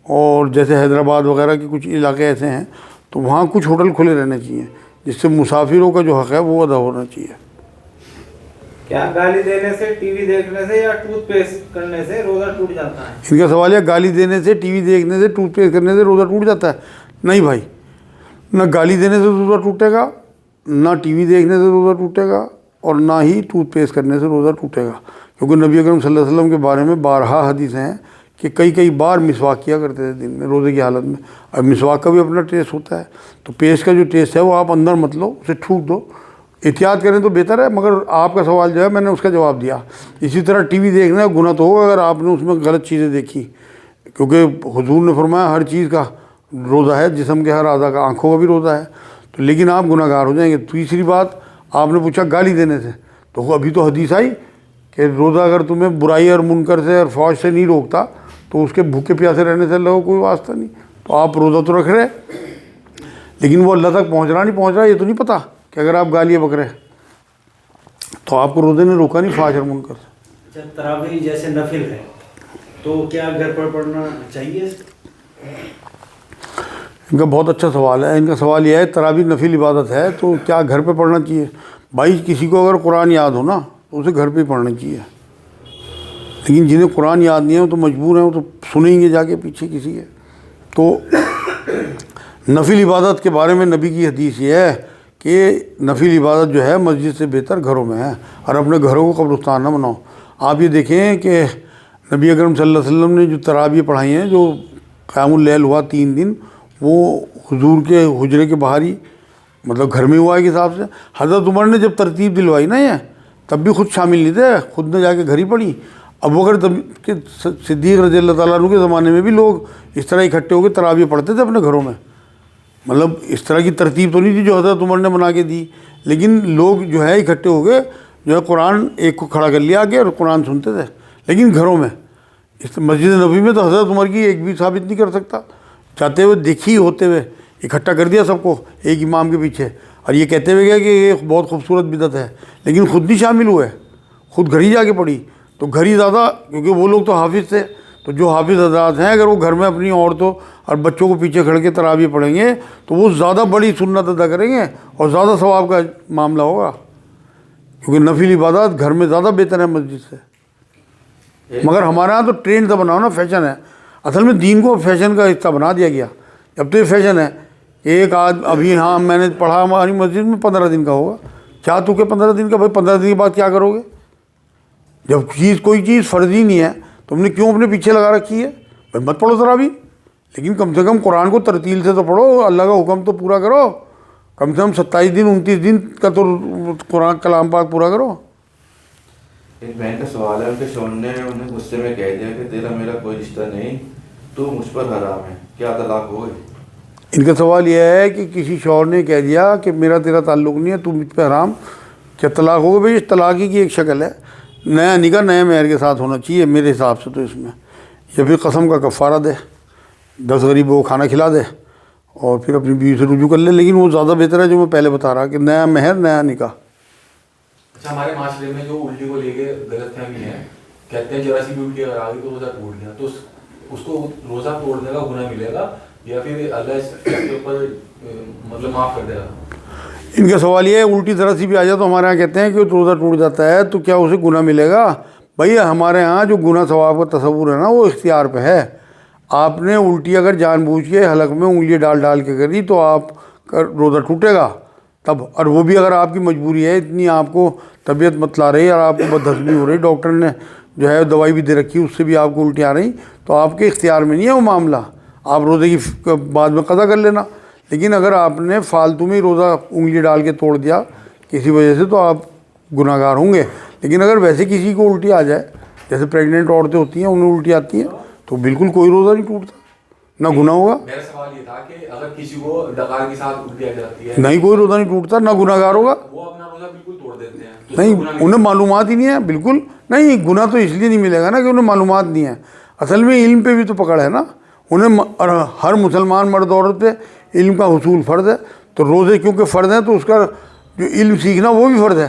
اور جیسے حیدرآباد وغیرہ کے کچھ علاقے ایسے ہیں، تو وہاں کچھ ہوٹل کھلے رہنے چاہیے جس سے مسافروں کا جو حق ہے وہ ادا ہونا چاہیے۔ کیا گالی دینے سے، ٹی وی دیکھنے سے یا ٹوتھ پیسٹ کرنے سے روزہ ٹوٹ جاتا ہے؟ ان کا سوال ہے گالی دینے سے، ٹی وی دیکھنے سے، ٹوتھ پیسٹ کرنے سے روزہ ٹوٹ جاتا ہے؟ نہیں بھائی، نہ گالی دینے سے روزہ ٹوٹے گا، نہ ٹی وی دیکھنے سے روزہ ٹوٹے گا، اور نہ ہی ٹوتھ پیسٹ کرنے سے روزہ ٹوٹے گا، کیونکہ نبی اکرم صلی اللہ علیہ وسلم کے بارے میں بارہا حدیثیں ہیں کہ کئی بار مسواک کیا کرتے تھے دن میں روزے کی حالت میں۔ اب مسواک کا بھی اپنا ٹیسٹ ہوتا ہے، تو پیسٹ کا جو ٹیسٹ ہے وہ آپ اندر مت لو، اسے تھوک دو، احتیاط کریں تو بہتر ہے۔ مگر آپ کا سوال جو ہے میں نے اس کا جواب دیا۔ اسی طرح ٹی وی دیکھنا گناہ تو ہوگا اگر آپ نے اس میں غلط چیزیں دیکھی، کیونکہ حضور نے فرمایا ہر چیز کا روزہ ہے، جسم کے ہر اعضاء کا، آنکھوں کا بھی روزہ ہے، تو لیکن آپ گناہ گار ہو جائیں گے۔ تیسری بات آپ نے پوچھا گالی دینے سے، تو ابھی تو حدیث آئی کہ روزہ اگر تمہیں برائی اور منکر سے اور فحش سے نہیں روکتا تو اس کے بھوکے پیاسے رہنے سے اللہ کو کوئی واسطہ نہیں۔ تو آپ روزہ تو رکھ رہے، لیکن وہ اللہ تک پہنچ رہا یہ تو نہیں پتہ کہ اگر آپ گالیاں بک رہے تو آپ کو روزے نے روکا نہیں فحش اور منکر سے۔ اچھا، تراویح جیسے نفل ہے تو کیا گھر پر پڑھنا چاہیے؟ ان کا بہت اچھا سوال ہے۔ ان کا سوال یہ ہے تراویح نفل عبادت ہے تو کیا گھر پہ پڑھنا چاہیے؟ بھائی کسی کو اگر قرآن یاد ہو نا تو اسے گھر پہ ہی پڑھنا چاہیے، لیکن جنہیں قرآن یاد نہیں ہے وہ تو مجبور ہیں، وہ تو سنیں گے جا کے پیچھے کسی کے۔ تو نفل عبادت کے بارے میں نبی کی حدیث یہ ہے کہ نفل عبادت جو ہے مسجد سے بہتر گھروں میں ہے، اور اپنے گھروں کو قبرستان نہ بناؤ۔ آپ یہ دیکھیں کہ نبی اکرم صلی اللہ علیہ وسلم نے جو تراویح پڑھائی ہیں، جو قیام اللیل ہوا 3 دن، وہ حضور کے حجرے کے باہر ہی، مطلب گھر میں ہوا ہے کے حساب سے۔ حضرت عمر نے جب ترتیب دلوائی نا یہ، تب بھی خود شامل نہیں تھے، خود نے جا کے گھر ہی پڑھی۔ ابو بکر صدیق رضی اللہ تعالیٰ عنہ کے زمانے میں بھی لوگ اس طرح اکٹھے ہو کے تراویح پڑھتے تھے اپنے گھروں میں، مطلب اس طرح کی ترتیب تو نہیں تھی جو حضرت عمر نے بنا کے دی، لیکن لوگ جو ہے اکٹھے ہو گئے، جو ہے قرآن ایک کو کھڑا کر لیا آگے اور قرآن سنتے تھے، لیکن گھروں میں۔ اس مسجد نبوی میں تو حضرت عمر کی ایک بھی ثابت نہیں کر سکتا، چاہتے ہوئے دیکھی ہوتے ہوئے اکٹھا کر دیا سب کو ایک امام کے پیچھے، اور یہ کہتے ہوئے گیا کہ یہ بہت خوبصورت بدعت ہے، لیکن خود نہیں شامل ہوئے، خود گھر ہی جا کے پڑھی۔ تو گھر ہی زیادہ، کیونکہ وہ لوگ تو حافظ تھے، تو جو حافظ حضرات ہیں اگر وہ گھر میں اپنی عورتوں اور بچوں کو پیچھے کھڑ کے تراویح پڑھیں گے تو وہ زیادہ بڑی سنت ادا کریں گے اور زیادہ ثواب کا معاملہ ہوگا، کیونکہ نفل عبادات گھر میں زیادہ بہتر ہے مسجد سے۔ مگر ہمارے یہاں تو ٹرینڈ تھا بناؤ نا، فیشن ہے، اصل میں دین کو فیشن کا حصہ بنا دیا گیا۔ اب تو یہ فیشن ہے کہ ایک ابھی ہاں میں نے پڑھا ہماری مسجد میں 15 دن کا ہوگا، کیا تو کہ 15 دن کا؟ بھائی 15 دن کے بعد کیا کرو گے؟ جب کوئی چیز فرض ہی نہیں ہے تم نے کیوں اپنے پیچھے لگا رکھی ہے؟ بھائی مت پڑھو ذرا بھی، لیکن کم سے کم قرآن کو ترتیل سے تو پڑھو، اللہ کا حکم تو پورا کرو، کم سے کم 27 دن 29 دن کا تو قرآن کلام پاک پورا کرو۔ ایک بہن کا سوال ہے، ان کے شوہر نے انہیں غصے میں کہہ دیا کہ تیرا میرا کوئی رشتہ نہیں، تو مجھ پر حرام ہے، کیا طلاق ہو گئی؟ ان کا سوال یہ ہے کہ کسی شوہر نے کہہ دیا کہ میرا تیرا تعلق نہیں ہے، تو مجھ پہ حرام، کیا طلاق ہوگا؟ بھائی اس طلاق ہی کی ایک شکل ہے، نیا نکاح نئے مہر کے ساتھ ہونا چاہیے میرے حساب سے تو اس میں، یا پھر قسم کا کفارہ دے، 10 غریبوں کو کھانا کھلا دے اور پھر اپنی بیوی سے رجوع کر لے، لیکن وہ زیادہ بہتر ہے جو میں پہلے بتا رہا کہ نیا مہر نیا نکاح۔ اچھا، ہمارے معاشرے میں جو الٹی کو لے کے غلط فہمی ہے، کہتے ہیں ذرا سی بھی الٹی اگر آ گئی تو روزہ ٹوٹ گیا، تو اس کو روزہ توڑنے کا گناہ ملے گا یا پھر اللہ اس کے اوپر مطلب معاف کر دے گا؟ ان کا سوال یہ ہے الٹی ذرا سی بھی آ جائے تو ہمارے یہاں کہتے ہیں کہ روزہ ٹوٹ جاتا ہے تو کیا اسے گناہ ملے گا؟ بھائی ہمارے ہاں جو گناہ ثواب کا تصور ہے نا وہ اختیار پہ ہے۔ آپ نے الٹی اگر جان بوجھ کے حلق میں انگلی ڈال کے کری تو آپ کا روزہ ٹوٹے گا تب، اور وہ بھی اگر آپ کی مجبوری ہے، اتنی آپ کو طبیعت متلا رہی اور آپ کو بدہضمی ہو رہی، ڈاکٹر نے جو ہے دوائی بھی دے رکھی، اس سے بھی آپ کو الٹی آ رہی، تو آپ کے اختیار میں نہیں ہے وہ معاملہ، آپ روزے کی بعد میں قضا کر لینا۔ لیکن اگر آپ نے فالتو میں روزہ انگلی ڈال کے توڑ دیا کسی وجہ سے تو آپ گناہ گار ہوں گے۔ لیکن اگر ویسے کسی کو الٹی آ جائے، جیسے پریگننٹ عورتیں ہوتی ہیں انہیں الٹی آتی ہیں، تو بالکل کوئی روزہ نہیں ٹوٹتا، نہ گناہ ہوگا۔ میرا سوال یہ تھا کہ اگر کسی کو ڈکار کے ساتھ الٹی آ جاتی ہے، نہیں کوئی روزہ نہیں ٹوٹتا، نہ گناہ گار ہوگا۔ وہ اپنا روزہ بالکل توڑ دیتے ہیں، تو نہیں انہیں معلومات ہی نہیں ہے، بالکل نہیں، گناہ تو اس لیے نہیں ملے گا نا کہ انہیں معلومات نہیں ہے، اصل میں علم پہ بھی تو پکڑ ہے نا انہیں، اور ہر مسلمان مرد عورت پہ علم کا حصول فرض ہے، تو روزے کیونکہ فرض ہیں تو اس کا جو علم سیکھنا وہ بھی فرض ہے۔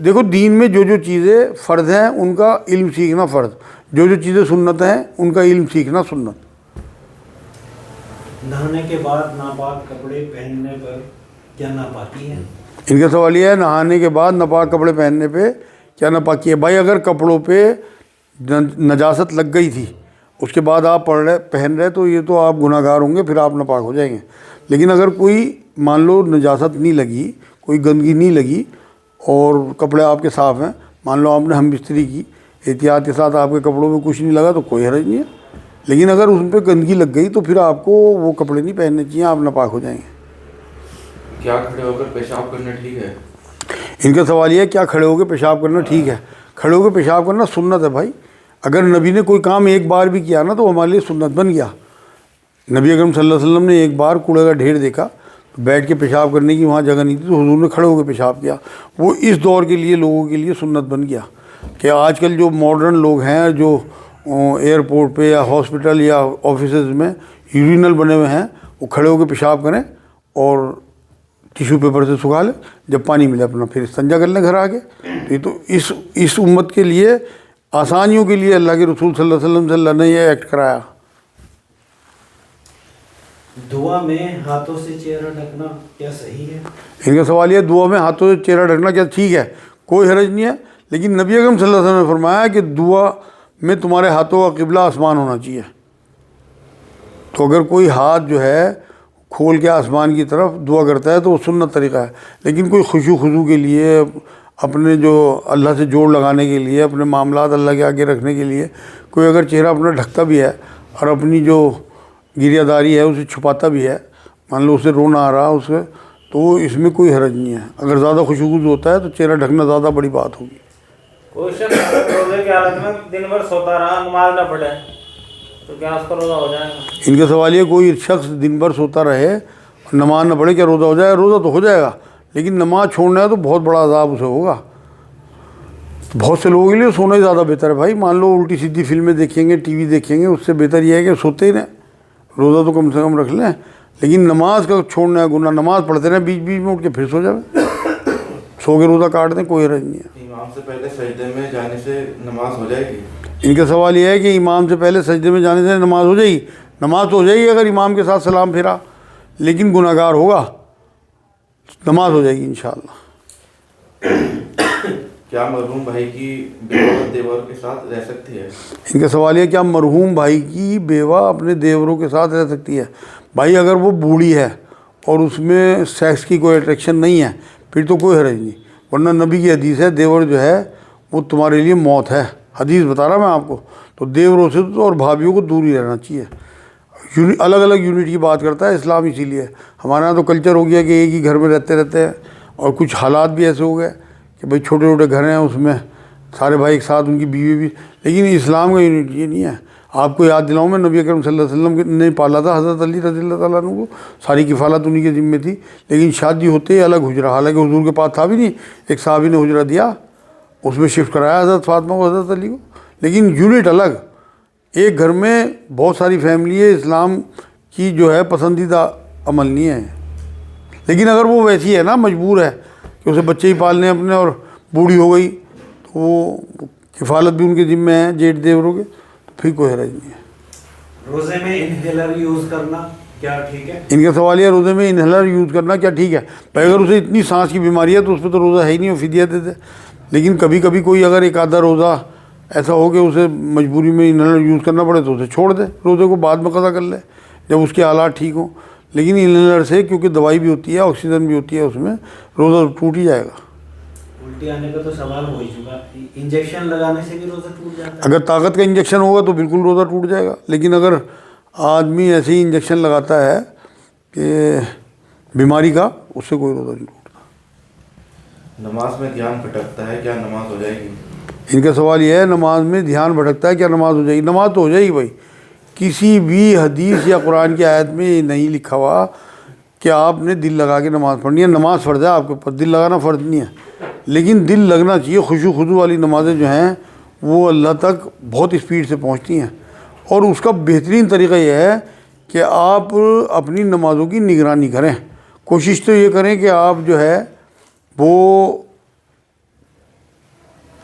دیکھو دین میں جو چیزیں فرض ہیں ان کا علم سیکھنا فرض، جو چیزیں سنت ہیں ان کا علم سیکھنا سنت۔ نہانے کے بعد ناپاک کپڑے پہننے پر کیا ناپاکی ہے؟ ان کا سوال یہ ہے نہانے کے بعد ناپاک کپڑے پہننے پہ کیا ناپاکی ہے؟ بھائی اگر کپڑوں پہ نجاست لگ گئی تھی اس کے بعد آپ پہن رہے تو یہ تو آپ گناہ گار ہوں گے، پھر آپ ناپاک ہو جائیں گے۔ لیکن اگر کوئی مان لو نجاست نہیں لگی، کوئی گندگی نہیں لگی اور کپڑے آپ کے صاف ہیں، مان لو آپ نے ہم بستری کی احتیاط کے ساتھ آپ کے کپڑوں میں کچھ نہیں لگا تو کوئی حرج نہیں ہے، لیکن اگر اس پہ گندگی لگ گئی تو پھر آپ کو وہ کپڑے نہیں پہننے چاہیے، آپ ناپاک ہو جائیں گے۔ کیا کھڑے ہو کر پیشاب کرنا ٹھیک ہے؟ ان کا سوال یہ ہے کیا کھڑے ہو کے پیشاب کرنا ٹھیک ہے؟ کھڑے ہو کے پیشاب کرنا سنت ہے بھائی، اگر نبی نے کوئی کام ایک بار بھی کیا نا تو ہمارے لیے سنت بن گیا۔ نبی اکرم صلی اللہ علیہ وسلم نے ایک بار کوڑے کا ڈھیر دیکھا، بیٹھ کے پیشاب کرنے کی وہاں جگہ نہیں تھی تو حضور نے کھڑے ہو کے پیشاب کیا، وہ اس دور کے لیے لوگوں کے لیے سنت بن گیا۔ کہ آج کل جو ماڈرن لوگ ہیں جو ایئرپورٹ پہ یا ہاسپٹل یا آفیسز میں یورینل بنے ہوئے ہیں، وہ کھڑے ہو کے پیشاب کریں اور ٹیشو پیپر سے سکھا لیں، جب پانی ملے اپنا پھر استنجا کر لیں گھر آ کے۔ یہ تو اس امت کے لیے آسانیوں کے لیے اللہ کے رسول صلی اللہ علیہ وسلم سے اللہ نے یہ ایکٹ کرایا۔ دعا میں ہاتھوں سے چہرہ ڈھکنا کیا صحیح ہے؟ ان کا سوال یہ دعا میں ہاتھوں سے چہرہ ڈھکنا کیا ٹھیک ہے؟ کوئی حرج نہیں ہے، لیکن نبی اکرم صلی اللہ علیہ وسلم نے فرمایا کہ دعا میں تمہارے ہاتھوں کا قبلہ آسمان ہونا چاہیے۔ تو اگر کوئی ہاتھ جو ہے کھول کے آسمان کی طرف دعا کرتا ہے تو وہ سنت طریقہ ہے. لیکن کوئی خشوع خضوع کے لیے، اپنے جو اللہ سے جوڑ لگانے کے لیے، اپنے معاملات اللہ کے آگے رکھنے کے لیے کوئی اگر چہرہ اپنا ڈھکتا بھی ہے اور اپنی جو گریہ داری ہے اسے چھپاتا بھی ہے، مان لو اسے رونا آ رہا اسے، تو اس میں کوئی حرج نہیں ہے. اگر زیادہ خشوع خضوع ہوتا ہے تو چہرہ ڈھکنا زیادہ بڑی بات ہوگی. کوئی شخص روزے کی حالت میں دن بھر سوتا رہا، نماز نہ پڑھے تو کیا اس کا روزہ ہو جائے گا؟ ان کا سوال یہ، کوئی شخص دن بھر سوتا رہے اور نماز نہ پڑھے کیا روزہ ہو جائے گا؟ روزہ تو ہو جائے گا، لیکن نماز چھوڑنا ہے تو بہت بڑا عذاب اسے ہوگا. بہت سے لوگوں کے لیے سونا ہی زیادہ بہتر ہے بھائی. مان لو الٹی سیدھی فلمیں دیکھیں گے، ٹی وی دیکھیں گے، اس سے بہتر یہ ہے کہ سوتے ہی رہیں. روزہ تو کم سے کم رکھ لیں، لیکن نماز کا چھوڑنا ہے گناہ. نماز پڑھتے رہیں، بیچ بیچ میں اٹھ کے پھر سو جائیں، سو کے روزہ کاٹ دیں، کوئی حرج نہیں ہے. امام سے پہلے سجدے میں جانے سے نماز ہو جائے گی؟ ان کا سوال یہ ہے کہ امام سے پہلے سجدے میں جانے سے نماز ہو جائے گی. نماز تو ہو جائے گی اگر امام کے ساتھ سلام پھیرا، لیکن گناہ گار ہوگا. نماز ہو جائے گی انشاءاللہ. کیا مرحوم بھائی کی بیوہ دیور کے ساتھ رہ سکتی ہے؟ ان کا سوال یہ، کیا مرحوم بھائی کی بیوہ اپنے دیوروں کے ساتھ رہ سکتی ہے؟ بھائی اگر وہ بوڑھی ہے اور اس میں سیکس کی کوئی اٹریکشن نہیں ہے پھر تو کوئی حرج نہیں، ورنہ نبی کی حدیث ہے دیور جو ہے وہ تمہارے لیے موت ہے. حدیث بتا رہا میں آپ کو. تو دیوروں سے تو اور بھابھیوں کو دور ہی رہنا چاہیے. الگ الگ یونٹ کی بات کرتا ہے اسلام، اسی لیے ہمارے یہاں تو کلچر ہو گیا کہ ایک ہی گھر میں رہتے ہیں، اور کچھ حالات بھی ایسے ہو گئے کہ بھائی چھوٹے چھوٹے گھر ہیں، اس میں سارے بھائی ایک ساتھ، ان کی بیوی بھی. لیکن اسلام کا یونٹ یہ نہیں ہے. آپ کو یاد دلاؤں میں، نبی اکرم صلی اللہ علیہ وسلم نے پالا تھا حضرت علی رضی اللہ تعالیٰ عنہ کو، ساری کفالت انہی کے ذمے تھی، لیکن شادی ہوتے ہی الگ حجرہ. حالانکہ حضور کے پاس تھا بھی نہیں، ایک صحابی نے حجرہ دیا، اس میں شفٹ کرایا حضرت فاطمہ کو حضرت علی کو، لیکن یونٹ الگ. ایک گھر میں بہت ساری فیملی ہے، اسلام کی جو ہے پسندیدہ عمل نہیں ہے. لیکن اگر وہ ویسی ہے نا، مجبور ہے کہ اسے بچے ہی پالنے اپنے اور بوڑھی ہو گئی تو وہ کفالت بھی ان کے ذمے ہیں جیٹ دیوروں کے، تو پھر کوئی حرج نہیں ہے. روزے میں انہیلر یوز کرنا کیا ٹھیک ہے؟ ان کا سوال یہ، روزے میں انہیلر یوز کرنا کیا ٹھیک ہے؟ بھائی اگر اسے اتنی سانس کی بیماری ہے تو اس پہ تو روزہ ہے ہی نہیں، وہ فدیہ دے دے. لیکن کبھی کبھی کوئی اگر ایک آدھا روزہ ایسا ہو کہ اسے مجبوری میں انہیلر یوز کرنا پڑے تو اسے چھوڑ دے، روزے کو بعد میں قضا کر لے جب اس کے حالات ٹھیک ہوں. لیکن انہیلر سے کیونکہ دوائی بھی ہوتی ہے، آکسیجن بھی ہوتی ہے، اس میں روزہ ٹوٹ ہی جائے گا. الٹی آنے کا تو سوال ہو ہی چکا، انجیکشن لگانے سے بھی روزہ ٹوٹ جاتا ہے؟ اگر طاقت کا انجیکشن ہوگا تو بالکل روزہ ٹوٹ جائے گا. لیکن اگر آدمی ایسے ہی انجیکشن لگاتا ہے کہ بیماری کا، اس سے کوئی روزہ نہیں ٹوٹتا. نماز میں دھیان بھٹکتا ہے، کیا نماز ہو جائے گی؟ ان کا سوال یہ ہے، نماز میں دھیان بھٹکتا ہے کیا نماز ہو جائے گی؟ نماز تو ہو جائے گی بھائی. کسی بھی حدیث یا قرآن کی آیت میں یہ نہیں لکھا ہوا کہ آپ نے دل لگا کے نماز پڑھنی ہے. نماز فرض ہے آپ کے اوپر، دل لگانا فرض نہیں ہے، لیکن دل لگنا چاہیے. خشوع خضوع والی نمازیں جو ہیں وہ اللہ تک بہت اسپیڈ سے پہنچتی ہیں، اور اس کا بہترین طریقہ یہ ہے کہ آپ اپنی نمازوں کی نگرانی کریں. کوشش تو یہ کریں کہ آپ جو ہے وہ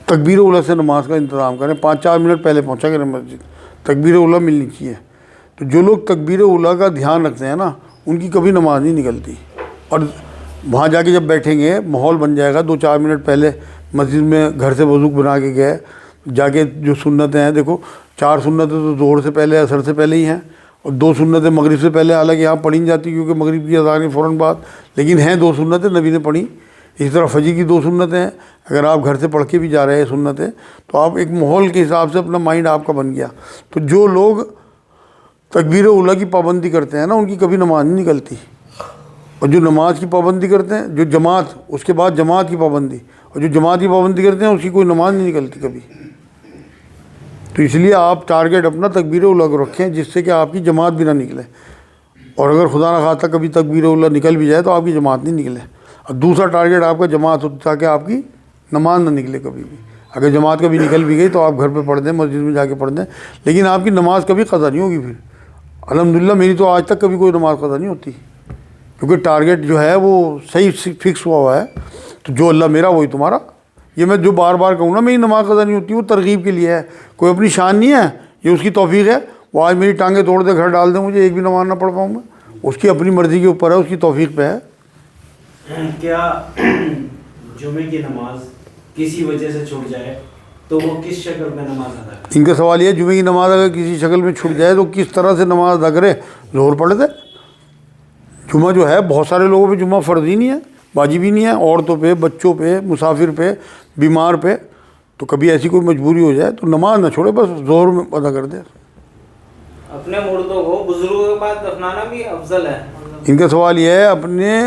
تکبیر اولیٰ سے نماز کا انتظام کریں. 5-4 منٹ پہلے پہنچا کریں مسجد، تکبیر اولیٰ ملنی چاہیے. تو جو لوگ تکبیر اولیٰ کا دھیان رکھتے ہیں نا، ان کی کبھی نماز نہیں نکلتی. اور وہاں جا کے جب بیٹھیں گے ماحول بن جائے گا، 2-4 منٹ پہلے مسجد میں گھر سے وضو بنا کے گئے، جا کے جو سنتیں ہیں، دیکھو 4 سنتیں تو ظہر سے پہلے، عصر سے پہلے ہی ہیں، اور 2 سنتیں مغرب سے پہلے. حالانکہ یہاں پڑھی نہیں جاتی کیونکہ مغرب کی اذان کے فوراً بعد، لیکن ہیں 2 سنتیں نبی نے پڑھی. اسی طرح فجر کی 2 سنتیں ہیں. اگر آپ گھر سے پڑھ کے بھی جا رہے ہیں سنتیں، تو آپ ایک ماحول کے حساب سے اپنا مائنڈ آپ کا بن گیا. تو جو لوگ تکبیر اولیٰ کی پابندی کرتے ہیں نا، ان کی کبھی نماز نہیں نکلتی. اور جو نماز کی پابندی کرتے ہیں، جو جماعت، اس کے بعد جماعت کی پابندی، اور جو جماعت کی پابندی کرتے ہیں اس کی کوئی نماز نہیں نکلتی کبھی. تو اس لیے آپ ٹارگیٹ اپنا تکبیر اولیٰ کو رکھیں، جس سے کہ آپ کی جماعت بھی نہ نکلے. اور اگر خدا نہ خواستہ کبھی تکبیر اولیٰ نکل بھی جائے تو آپ کی جماعت نہیں نکلے. اور دوسرا ٹارگیٹ آپ کا جماعت ہوتا، تاکہ آپ کی نماز نہ نکلے کبھی بھی. اگر جماعت کبھی نکل بھی گئی تو آپ گھر پہ پڑھ دیں، مسجد میں جا کے پڑھ دیں، لیکن آپ کی نماز کبھی قضا نہیں ہوگی. پھر الحمدللہ میری تو آج تک کبھی کوئی نماز قضا نہیں ہوتی، کیونکہ ٹارگیٹ جو ہے وہ صحیح فکس ہوا ہے. تو جو اللہ میرا وہی تمہارا. یہ میں جو بار بار کہوں نا میری نماز قضا نہیں ہوتی، وہ ترغیب کے لیے ہے، کوئی اپنی شان نہیں ہے. یہ اس کی توفیق ہے. وہ آج میری ٹانگیں توڑ دے، گھر ڈال دے، مجھے ایک بھی نماز نہ پڑھ پاؤں میں، اس کی اپنی مرضی کے اوپر ہے، اس کی توفیق پہ ہے. کیا جمعے کی نماز کسی وجہ سے چھوٹ جائے تو وہ کس شکل میں نماز ادا کرے؟ ان کا سوال یہ ہے، جمعے کی نماز اگر کسی شکل میں چھوٹ جائے تو کس طرح سے نماز ادا کرے؟ ظہر پڑھ دے. جمعہ جو ہے بہت سارے لوگوں پہ جمعہ فرض ہی نہیں ہے، واجب ہی نہیں ہے، عورتوں پہ، بچوں پہ، مسافر پہ، بیمار پہ. تو کبھی ایسی کوئی مجبوری ہو جائے تو نماز نہ چھوڑے، بس ظہر میں ادا کر دے. اپنے مردوں کو بزرگوں کے پاس دفنانا بھی افضل ہے. ان کا سوال یہ ہے اپنے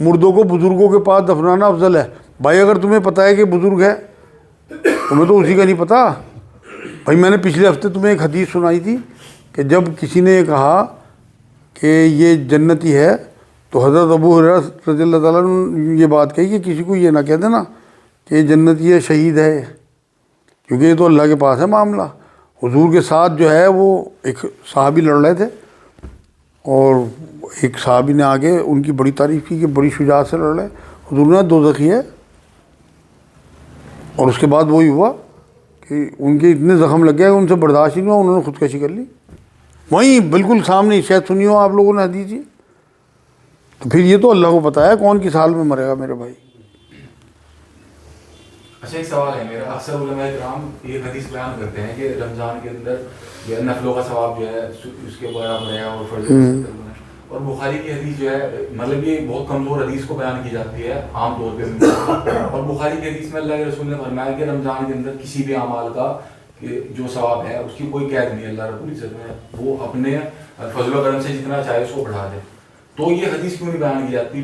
مردوں کو بزرگوں کے پاس دفنانا افضل ہے. بھائی اگر تمہیں پتہ ہے کہ بزرگ ہے، تمہیں تو اسی کا نہیں پتہ. بھائی میں نے پچھلے ہفتے تمہیں ایک حدیث سنائی تھی کہ جب کسی نے یہ کہا کہ یہ جنتی ہے تو حضرت ابو ہریرہ رضی اللہ تعالیٰ نے یہ بات کہی کہ کسی کو یہ نہ کہہ دینا کہ یہ جنتی ہے، شہید ہے، کیونکہ یہ تو اللہ کے پاس ہے معاملہ. حضور کے ساتھ جو ہے وہ ایک صحابی لڑ رہے تھے اور ایک صحابی نے آگے ان کی بڑی تعریف کی کہ بڑی شجاعت سے لڑ رہے. حضور نے دوزخی ہے، اور اس کے بعد وہی ہوا کہ ان کے اتنے زخم لگ گئے کہ ان سے برداشت نہیں ہوا، انہوں نے خودکشی کر لی. وہیں بالکل سامنے شاید سنی ہو آپ لوگوں نے حدیث. تو پھر یہ تو اللہ کو پتہ ہے کون کس حال میں مرے گا میرے بھائی. اچھا ایک سوال ہے میرا. اکثر علماء کرام یہ حدیث بیان کرتے ہیں کہ رمضان کے اندر جو ہے نفلوں کا ثواب جو ہے اس کے برابر ہے اور فرض ہے. اور بخاری کی حدیث جو ہے مطلب یہ بہت کمزور حدیث کو بیان کی جاتی ہے عام طور پہ. اور بخاری کی حدیث میں اللہ کے رسول نے فرمایا کہ رمضان کے اندر کسی بھی اعمال کا جو ثواب ہے اس کی کوئی قید نہیں. اللہ رب العزت میں وہ اپنے فضل و کرم سے جتنا چاہے اس کو بڑھا دے. تو یہ حدیث کیوں نہیں بیان کی جاتی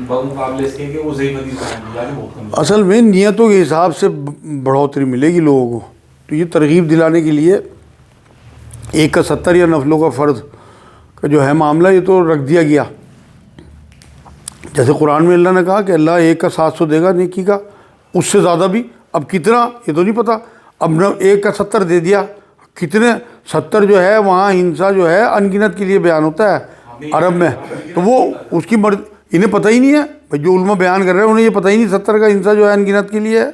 بمقابلے اس کے کہ وہ ضعیف حدیث بیان کی جاتی بہت کم؟ اصل میں نیتوں کے حساب سے بڑھوتری ملے گی لوگوں کو. تو یہ ترغیب دلانے کے لیے 1 کا 70 یا نفلوں کا فرض کا جو ہے معاملہ یہ تو رکھ دیا گیا. جیسے قرآن میں اللہ نے کہا کہ اللہ 1 کا 700 دے گا نیکی کا، اس سے زیادہ بھی. اب کتنا یہ تو نہیں پتہ. اب 1 کا 70 دے دیا، کتنے 70 جو ہے وہاں ہنسا جو ہے انگنت کے لیے بیان ہوتا ہے عرب میں. تو وہ اس کی انہیں پتہ ہی نہیں ہے بھائی، جو علماء بیان کر رہے ہیں انہیں یہ پتہ ہی نہیں 70 کا ہنسا جو ہے انگنت کے لیے ہے.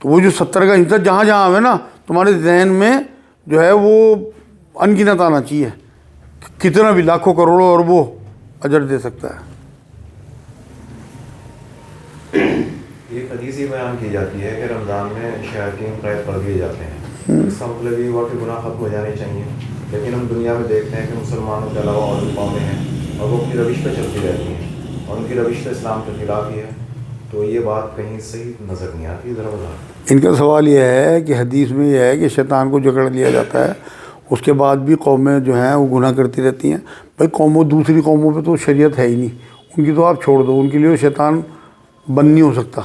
تو وہ جو 70 کا ہنسا جہاں جہاں ہے نا تمہارے ذہن میں جو ہے وہ انگنت آنا چاہیے. کتنا بھی لاکھوں کروڑوں اور وہ اجر دے سکتا ہے. ایک حدیث ہی بیان کی جاتی ہے کہ رمضان میں شیاطین قید کر دیے جاتے ہیں. اس کا مطلب یہ ہوا کہ گناہ ختم ہو جانے چاہیے. لیکن ہم دنیا میں دیکھتے ہیں کہ مسلمانوں کے علاوہ اور بھی قومیں ہیں اور وہ اپنی روش پہ چلتی رہتی ہیں اور ان کی روش تو اسلام کے خلاف ہی ہے. تو یہ بات کہیں صحیح نظر نہیں آتی. ذرا بتا. ان کا سوال یہ ہے کہ حدیث میں یہ ہے کہ شیطان کو جکڑ لیا جاتا ہے، اس کے بعد بھی قومیں جو ہیں وہ گناہ کرتی رہتی ہیں. بھائی دوسری قوموں پہ تو شریعت ہے ہی نہیں، ان کی تو آپ چھوڑ دو، ان کے لیے شیطان بند نہیں ہو سکتا.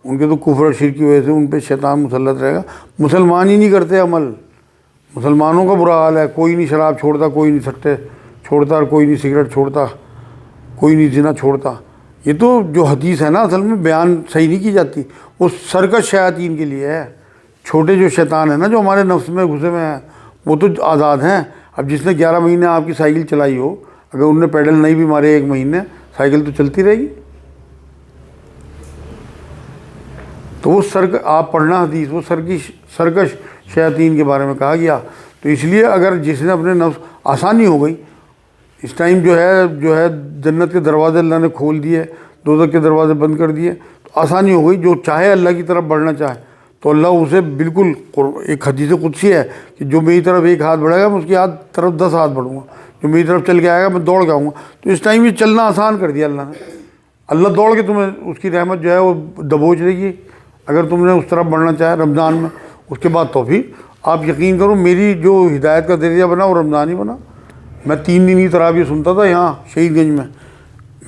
ان کے تو کفر اور شرک کی وجہ سے ان پہ شیطان مسلط رہے گا. مسلمان ہی نہیں کرتے عمل. مسلمانوں کا برا حال ہے، کوئی نہیں شراب چھوڑتا، کوئی نہیں سٹے چھوڑتا، اور کوئی نہیں سگریٹ چھوڑتا، کوئی نہیں زنا چھوڑتا. یہ تو جو حدیث ہے نا اصل میں بیان صحیح نہیں کی جاتی. وہ سرکش شیاطین کے لیے ہے. چھوٹے جو شیطان ہیں نا جو ہمارے نفس میں گھسے ہوئے ہیں وہ تو آزاد ہیں. اب جس نے 11 مہینے آپ کی سائیکل چلائی ہو، اگر ان نے پیڈل نہیں بھی مارے 1 مہینے، سائیکل تو چلتی رہے گی. تو وہ آپ پڑھنا حدیث، وہ سرکش شیاطین کے بارے میں کہا گیا. تو اس لیے اگر جس نے اپنے نفس، آسانی ہو گئی اس ٹائم جو ہے جنت کے دروازے اللہ نے کھول دیے، دوزخ کے دروازے بند کر دیے. تو آسانی ہو گئی. جو چاہے اللہ کی طرف بڑھنا چاہے تو اللہ اسے بالکل، ایک حدیث قدسی ہے کہ جو میری طرف 1 ہاتھ بڑھے گا میں اس کی طرف 10 ہاتھ بڑھوں گا، جو میری طرف چل کے آئے گا میں دوڑ کے آؤں گا. تو اس ٹائم یہ چلنا آسان کر دیا اللہ نے. اللہ دوڑ کے تمہیں اس کی رحمت جو ہے وہ دبوچ لے گی اگر تم نے اس طرف بڑھنا چاہے رمضان میں. اس کے بعد تو پھر آپ یقین کرو میری جو ہدایت کا ذریعہ بنا وہ رمضان ہی بنا. میں 3 دن کی تراویح سنتا تھا یہاں شہید گنج میں.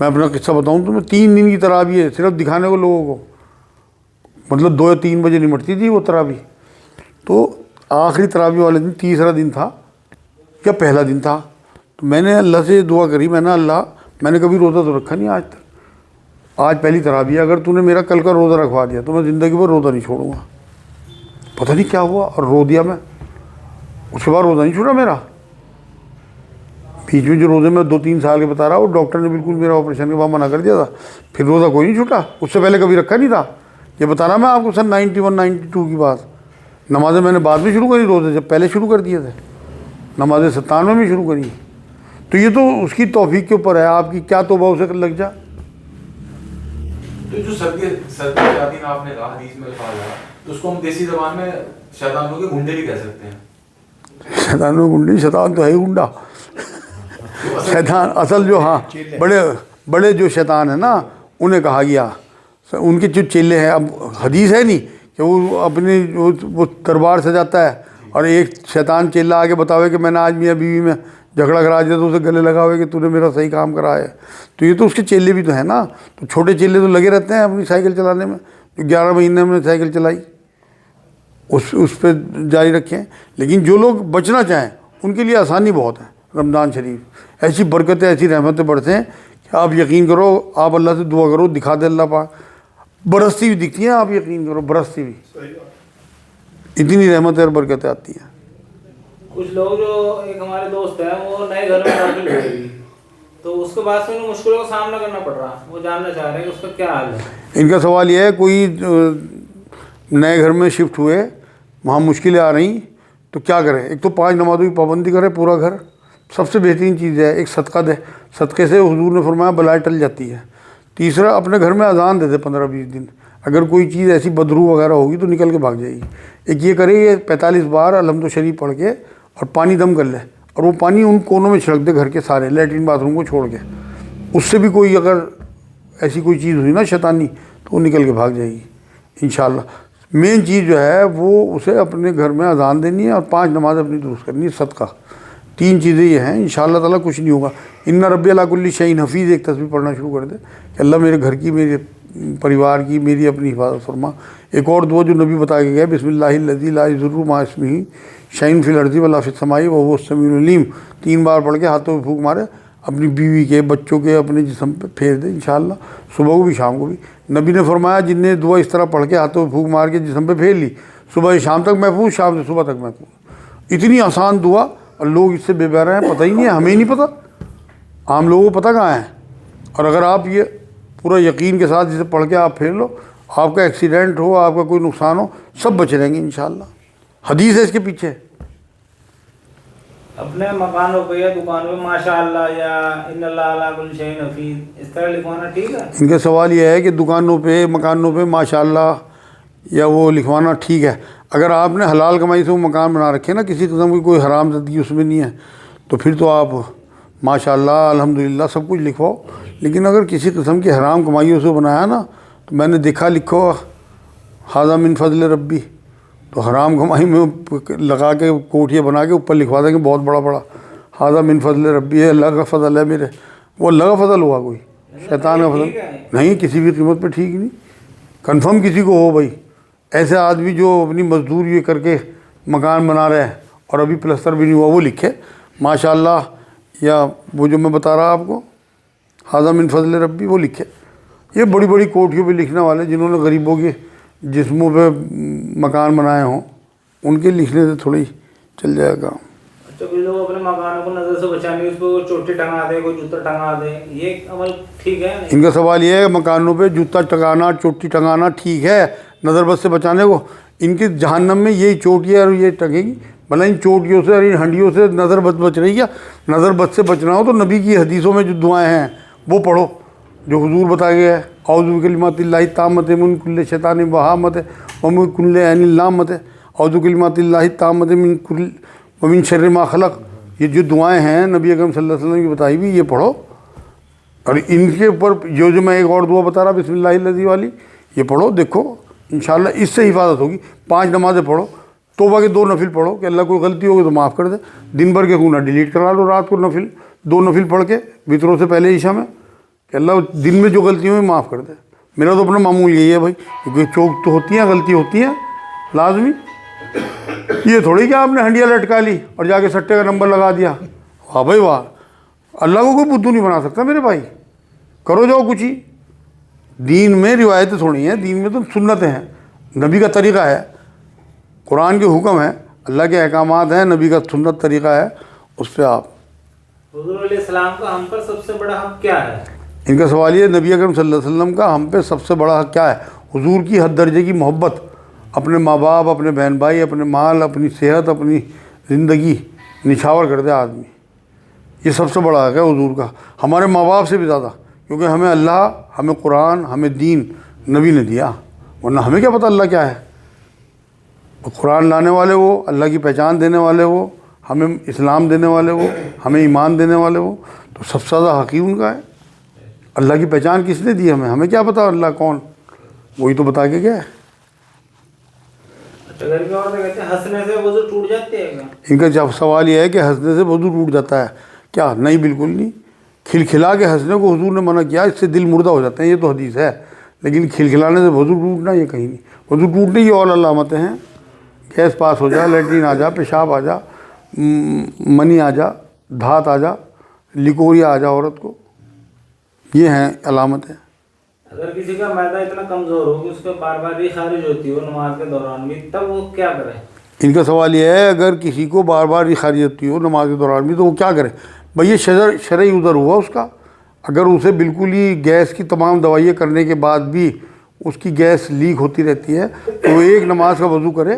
میں اپنا قصہ بتاؤں تو میں 3 دن کی تراویح ہے صرف دکھانے کو لوگوں کو، مطلب 2 یا 3 بجے نمٹتی تھی وہ تراویح. تو آخری تراویح والے دن تیسرا دن تھا یا پہلا دن تھا، تو میں نے اللہ سے دعا کری، میں نے اللہ میں نے کبھی روزہ تو رکھا نہیں آج تک، آج پہلی تراویح، اگر تو نے میرا کل کا روزہ رکھوا دیا تو میں زندگی بھر روزہ نہیں چھوڑوں گا. پتہ نہیں کیا ہوا اور رو دیا میں. اس کے بعد روزہ نہیں چھوڑا میرا. بیچ میں جو روزے میں 2-3 سال کے بتا رہا ہوں ڈاکٹر نے بالکل میرا آپریشن کے بعد منع کر دیا تھا. پھر روزہ کوئی نہیں چھوٹا. اس سے پہلے کبھی رکھا نہیں تھا. یہ بتا رہا میں آپ کو سن 91-92 کی بات. نمازیں میں نے بعد میں شروع کری، روزے جب پہلے شروع کر دیے تھے، نمازیں 97 میں شروع کری. تو یہ تو اس کی توفیق کے اوپر ہے، آپ کی کیا توبہ اسے لگ جا. تو جو سردی شیاطین آپ نے کہا حدیث میں لکھا ہے تو اس کو ہم دیسی زبان میں شیطانوں کے گنڈے بھی کہہ سکتے ہیں. شیطانوں کے گنڈے، شیطان تو ہے ہی گنڈا. شیطان اصل جو ہاں بڑے جو شیطان ہیں نا انہیں کہا گیا، ان کے جو چیلے ہیں. اب حدیث ہے نہیں کہ وہ اپنی وہ دربار سے جاتا ہے اور ایک شیطان چیلا آگے بتاوے کہ میں نے آج میاں بیوی میں جھگڑا کرا دیا تو اسے گلے لگا ہوئے کہ تو نے میرا صحیح کام کرا ہے. تو یہ تو اس کے چیلے بھی تو ہیں نا. تو چھوٹے چیلے تو لگے رہتے ہیں اپنی سائیکل چلانے میں. جو 11 مہینے میں سائیکل چلائی اس پہ جاری رکھیں. لیکن جو لوگ بچنا چاہیں ان کے لیے آسانی بہت ہے. رمضان شریف ایسی برکتیں ایسی رحمتیں بڑھتے ہیں کہ آپ یقین کرو، آپ اللہ سے دعا کرو دکھا دے اللہ پاک. برستی بھی دکھتی ہیں، آپ یقین کرو برستی بھی، اتنی رحمتیں اور برکتیں آتی ہیں. کچھ لوگ جو ایک ہمارے دوست ہیں وہ نئے گھر میں داخل ہوئے ابھی، تو اس کے بعد سے انہیں مشکلوں کا سامنا کرنا پڑ رہا. وہ جاننا چاہ رہے ہیں کہ اس کا کیا حال ہے. ان کا سوال یہ ہے کوئی نئے گھر میں شفٹ ہوئے، وہاں مشکلیں آ رہی تو کیا کریں. ایک تو 5 نمازوں کی پابندی کرے پورا گھر، سب سے بہترین چیز ہے. ایک صدقہ دے، صدقے سے حضور نے فرمایا بلائیں ٹل جاتی ہے. تیسرا اپنے گھر میں اذان دے دے 15-20 دن. اگر کوئی چیز ایسی بدرو وغیرہ ہوگی تو نکل کے بھاگ جائے گی. ایک یہ کرے یہ 45 بار الحمد شریف پڑھ کے اور پانی دم کر لے، اور وہ پانی ان کونوں میں چھڑک دے گھر کے سارے لیٹرین باتھ روم کو چھوڑ کے. اس سے بھی کوئی اگر ایسی کوئی چیز ہوئی نا شیطانی تو وہ نکل کے بھاگ جائے گی انشاءاللہ. مین چیز جو ہے وہ اسے اپنے گھر میں اذان دینی ہے اور 5 نماز اپنی درست کرنی ہے. صدقہ 3 چیزیں یہ ہیں. انشاءاللہ تعالیٰ کچھ نہیں ہوگا. ان ربی علی کل شیء حفیظ ایک تصویر پڑھنا شروع کر دے کہ اللہ میرے گھر کی، میرے پریوار کی، میری اپنی حفاظت فرما. ایک اور دعا جو نبی بتا کے گیا بسم اللہ الذی لا یضر مع اسمہ شیء فی الارض ولا فی السماء وهو السمیع العلیم 3 بار پڑھ کے ہاتھوں پہ پھونک مارے، اپنی بیوی کے، بچوں کے، اپنے جسم پہ پھیر دے انشاءاللہ. صبح کو بھی شام کو بھی. نبی نے فرمایا جن نے دعا اس طرح پڑھ کے ہاتھوں پہ پھونک مار کے جسم پہ پھیر لی، صبح سے شام تک محفوظ، شام سے صبح تک محفوظ. اتنی آسان دعا اور لوگ اس سے بے بہرا ہیں، پتہ ہی نہیں ہے. ہمیں نہیں پتہ، عام لوگوں کو پتہ کہاں ہے. اور اگر آپ یہ پورا یقین کے ساتھ جسے پڑھ کے آپ پھیر لو، آپ کا ایکسیڈنٹ ہو، آپ کا کوئی نقصان ہو، سب بچ رہیں گے انشاءاللہ. حدیث ہے اس کے پیچھے. اپنے مکانوں پہ یا دکانوں پہ ماشاء اللہ یا ان اللہ علی کل شیء حفیظ اس طرح لکھوانا ٹھیک ہے؟ ان کا سوال یہ ہے کہ دکانوں پہ، مکانوں پہ ماشاء اللہ یا وہ لکھوانا ٹھیک ہے. اگر آپ نے حلال کمائی سے وہ مکان بنا رکھے نا، کسی قسم کی کوئی حرام زدگی اس میں نہیں ہے، تو پھر تو آپ ماشاء اللہ الحمدللہ سب کچھ لکھواؤ. لیکن اگر کسی قسم کی حرام کمائیوں سے بنایا نا، تو میں نے دیکھا لکھو ھذا من فضل ربی، تو حرام کمائی میں لگا کے کوٹھیاں بنا کے اوپر لکھوا دیں گے بہت بڑا بڑا ھذا من فضل ربی ہے، اللہ کا فضل ہے میرے. وہ اللہ کا فضل ہوا، کوئی شیطان کا فضل نہیں. کسی بھی قیمت پہ ٹھیک نہیں. کنفرم کسی کو ہو بھائی، ایسے آدمی جو اپنی مزدور یہ کر کے مکان بنا رہے ہیں اور ابھی پلستر بھی نہیں ہوا، وہ لکھے ماشاء اللہ، یا وہ جو میں بتا رہا آپ کو ھذا من فضل ربی وہ لکھے. یہ بڑی بڑی کوٹھیوں پہ لکھنے والے جنہوں نے غریبوں کے جسموں پہ مکان بنائے ہوں، ان کے لکھنے سے تھوڑی چل جائے گا. اچھا کوئی لوگ اپنے مکانوں کو نظر سے بچانے اس پہ کوئی چوٹی ٹنگا دے، کوئی جوتا ٹنگا دے، یہ عمل ٹھیک ہے؟ ان کا سوال یہ ہے کہ مکانوں پہ جوتا ٹنگانا، چوٹی ٹنگانا ٹھیک ہے نظر بد سے بچانے کو؟ ان کی جہنم میں یہی چوٹیاں اور یہ ٹنگے گی. بھلا ان چوٹیوں سے اور ان ہنڈیوں سے نظر بد بچ رہی ہے. نظر بد سے بچنا ہو تو نبی کی حدیثوں میں جو دعائیں ہیں وہ پڑھو، جو حضور بتا گیا ہے اعوذ بکلمات اللہ التامۃ من کل شیطان وہامۃ ومن کل عین لامۃ، اعوذ بکلمات اللہ التامۃ من کل ومن شر ما خلق. یہ جو دعائیں ہیں نبی اکرم صلی اللہ علیہ وسلم کی بتائی بھی، یہ پڑھو. اور ان کے اوپر جو میں ایک اور دعا بتا رہا بسم اللہ الذی والی، یہ پڑھو. دیکھو انشاءاللہ اس سے حفاظت ہوگی. 5 نمازیں پڑھو، توبہ کے 2 نفل پڑھو کہ اللہ کوئی غلطی ہوگی تو معاف کر دے. دن بھر کے گناہ ڈیلیٹ کرا لو، رات کو نفل 2 نفل پڑھ کے وطروں سے پہلے عشاء میں کہ اللہ دن میں جو غلطیوں میں معاف کر دے. میرا تو اپنا معمول یہی ہے بھائی، کیونکہ چوک تو ہوتی ہیں، غلطی ہوتی ہیں لازمی. یہ تھوڑی کہ آپ نے ہنڈیا لٹکا لی اور جا کے سٹے کا نمبر لگا دیا. واہ بھائی واہ، اللہ کو کوئی بدھو نہیں بنا سکتا میرے بھائی. کرو جاؤ کچھ ہی. دین میں روایتیں تھوڑی ہیں، دین میں تو سنتیں ہیں، نبی کا طریقہ ہے، قرآن کے حکم ہے، اللہ کے احکامات ہیں، نبی کا سنت طریقہ ہے، اس پہ آپ. حضور علیہ السلام کا ہم پر سب سے بڑا حق کیا ہے؟ ان کا سوال یہ نبی اکرم صلی اللہ علیہ وسلم کا ہم پہ سب سے بڑا حق کیا ہے؟ حضور کی حد درجے کی محبت، اپنے ماں باپ، اپنے بہن بھائی، اپنے مال، اپنی صحت، اپنی زندگی نچھاور کر دے آدمی. یہ سب سے بڑا حق ہے حضور کا، ہمارے ماں باپ سے بھی زیادہ، کیونکہ ہمیں اللہ، ہمیں قرآن، ہمیں دین نبی نے دیا، ورنہ ہمیں کیا پتہ اللہ کیا ہے. قرآن لانے والے وہ، اللہ کی پہچان دینے والے وہ، ہمیں اسلام دینے والے وہ، ہمیں ایمان دینے والے وہ، تو سب سے زیادہ حقیق ان کا ہے۔ اللہ کی پہچان کس نے دی ہمیں کیا پتا اللہ کون، وہی تو بتا کے گیا ہے۔ اچھا گھر کے عورتیں کہتے ہیں ہنسنے سے وضو ٹوٹ جاتی ہے کیا؟ ان کا جب سوال یہ ہے کہ ہنسنے سے وضو ٹوٹ جاتا ہے کیا؟ نہیں، بالکل نہیں۔ کھلکھلا کے ہنسنے کو حضور نے منع کیا، اس سے دل مردہ ہو جاتے ہیں، یہ تو حدیث ہے، لیکن کھلکھلانے سے وضو ٹوٹنا یہ کہیں نہیں۔ وضو ٹوٹنے کی اور علامتیں ہیں، گیس پاس ہو جا، لیٹرین آ جا، پیشاب آ جا، منی آ جا، دھات آ جا، لیکوریا آ جا عورت کو، یہ ہیں علامتیں۔ اگر کسی کا معدہ اتنا کمزور ہو کہ اس کو بار بار ہی خارج ہوتی ہو نماز کے دوران بھی، تب وہ کیا کرے؟ ان کا سوال یہ ہے اگر کسی کو بار بار یہ خارج ہوتی ہو نماز کے دوران بھی تو وہ کیا کرے؟ بھئی یہ شرعی عذر ہوا اس کا۔ اگر اسے بالکل ہی گیس کی تمام دوائیاں کرنے کے بعد بھی اس کی گیس لیک ہوتی رہتی ہے تو وہ ایک نماز کا وضو کرے،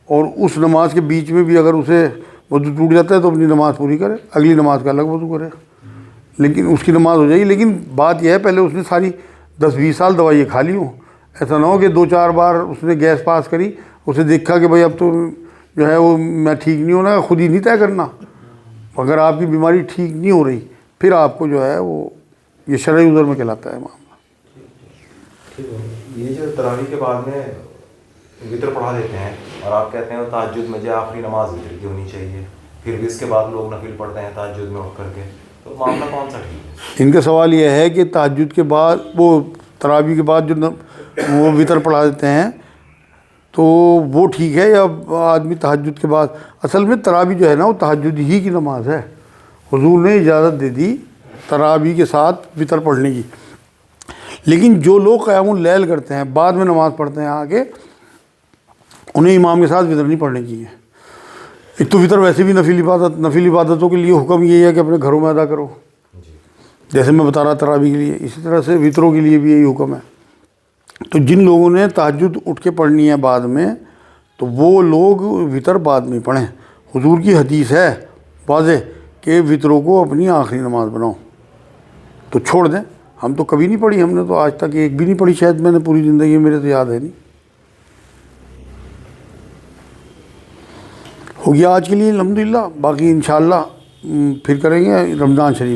اور اس نماز کے بیچ میں بھی اگر اسے وضو ٹوٹ جاتا ہے تو اپنی نماز پوری کرے، اگلی نماز کا الگ وضو کرے، لیکن اس کی نماز ہو جائے گی۔ لیکن بات یہ ہے پہلے اس نے ساری 10-20 سال دوائیاں کھا لی ہوں، ایسا نہ ہو کہ 2-4 بار اس نے گیس پاس کری، اسے دیکھا کہ بھئی اب تو جو ہے وہ میں ٹھیک نہیں ہونا، خود ہی نہیں طے کرنا۔ اگر آپ کی بیماری ٹھیک نہیں ہو رہی پھر آپ کو جو ہے وہ یہ شرعی عذر میں کہلاتا ہے معاملہ۔ یہ جو تراویح کے بعد میں وطر پڑھا دیتے ہیں اور آپ کہتے ہیں تہجد میں جو آخری نماز وطر کی ہونی چاہیے، پھر بھی اس کے بعد لوگ نفل پڑھتے ہیں تہجد میں اٹھ کر کے، تو معاملہ کون سا ٹھیک ہے؟ ان کا سوال یہ ہے کہ تہجد کے بعد وہ تراویح کے بعد جو وہ وطر پڑھا دیتے ہیں تو وہ ٹھیک ہے یا آدمی تہجد کے بعد؟ اصل میں تراویح جو ہے نا وہ تہجد ہی کی نماز ہے، حضور نے اجازت دے دی تراویح کے ساتھ وطر پڑھنے کی، لیکن جو لوگ قیام اللیل کرتے ہیں بعد میں نماز پڑھتے ہیں آگے، انہیں امام کے ساتھ وطر نہیں پڑھنے کی ہے۔ ایک تو وطر ویسے بھی نفل عبادتوں کے لیے حکم یہی ہے کہ اپنے گھروں میں ادا کرو، جیسے میں بتا رہا تراویح کے لیے، اسی طرح سے وطروں کے لیے بھی یہی حکم ہے۔ تو جن لوگوں نے تہجد اٹھ کے پڑھنی ہے بعد میں تو وہ لوگ وطر بعد میں پڑھیں۔ حضور کی حدیث ہے واضح کہ وطروں کو اپنی آخری نماز بناؤ، تو چھوڑ دیں۔ ہم تو کبھی نہیں پڑھی، ہم نے تو آج تک ایک بھی نہیں پڑھی، شاید میں نے پوری زندگی میں، میرے تو یاد ہے نہیں۔ ہو گیا آج کے لیے الحمدللہ، باقی انشاءاللہ پھر کریں گے رمضان شریف۔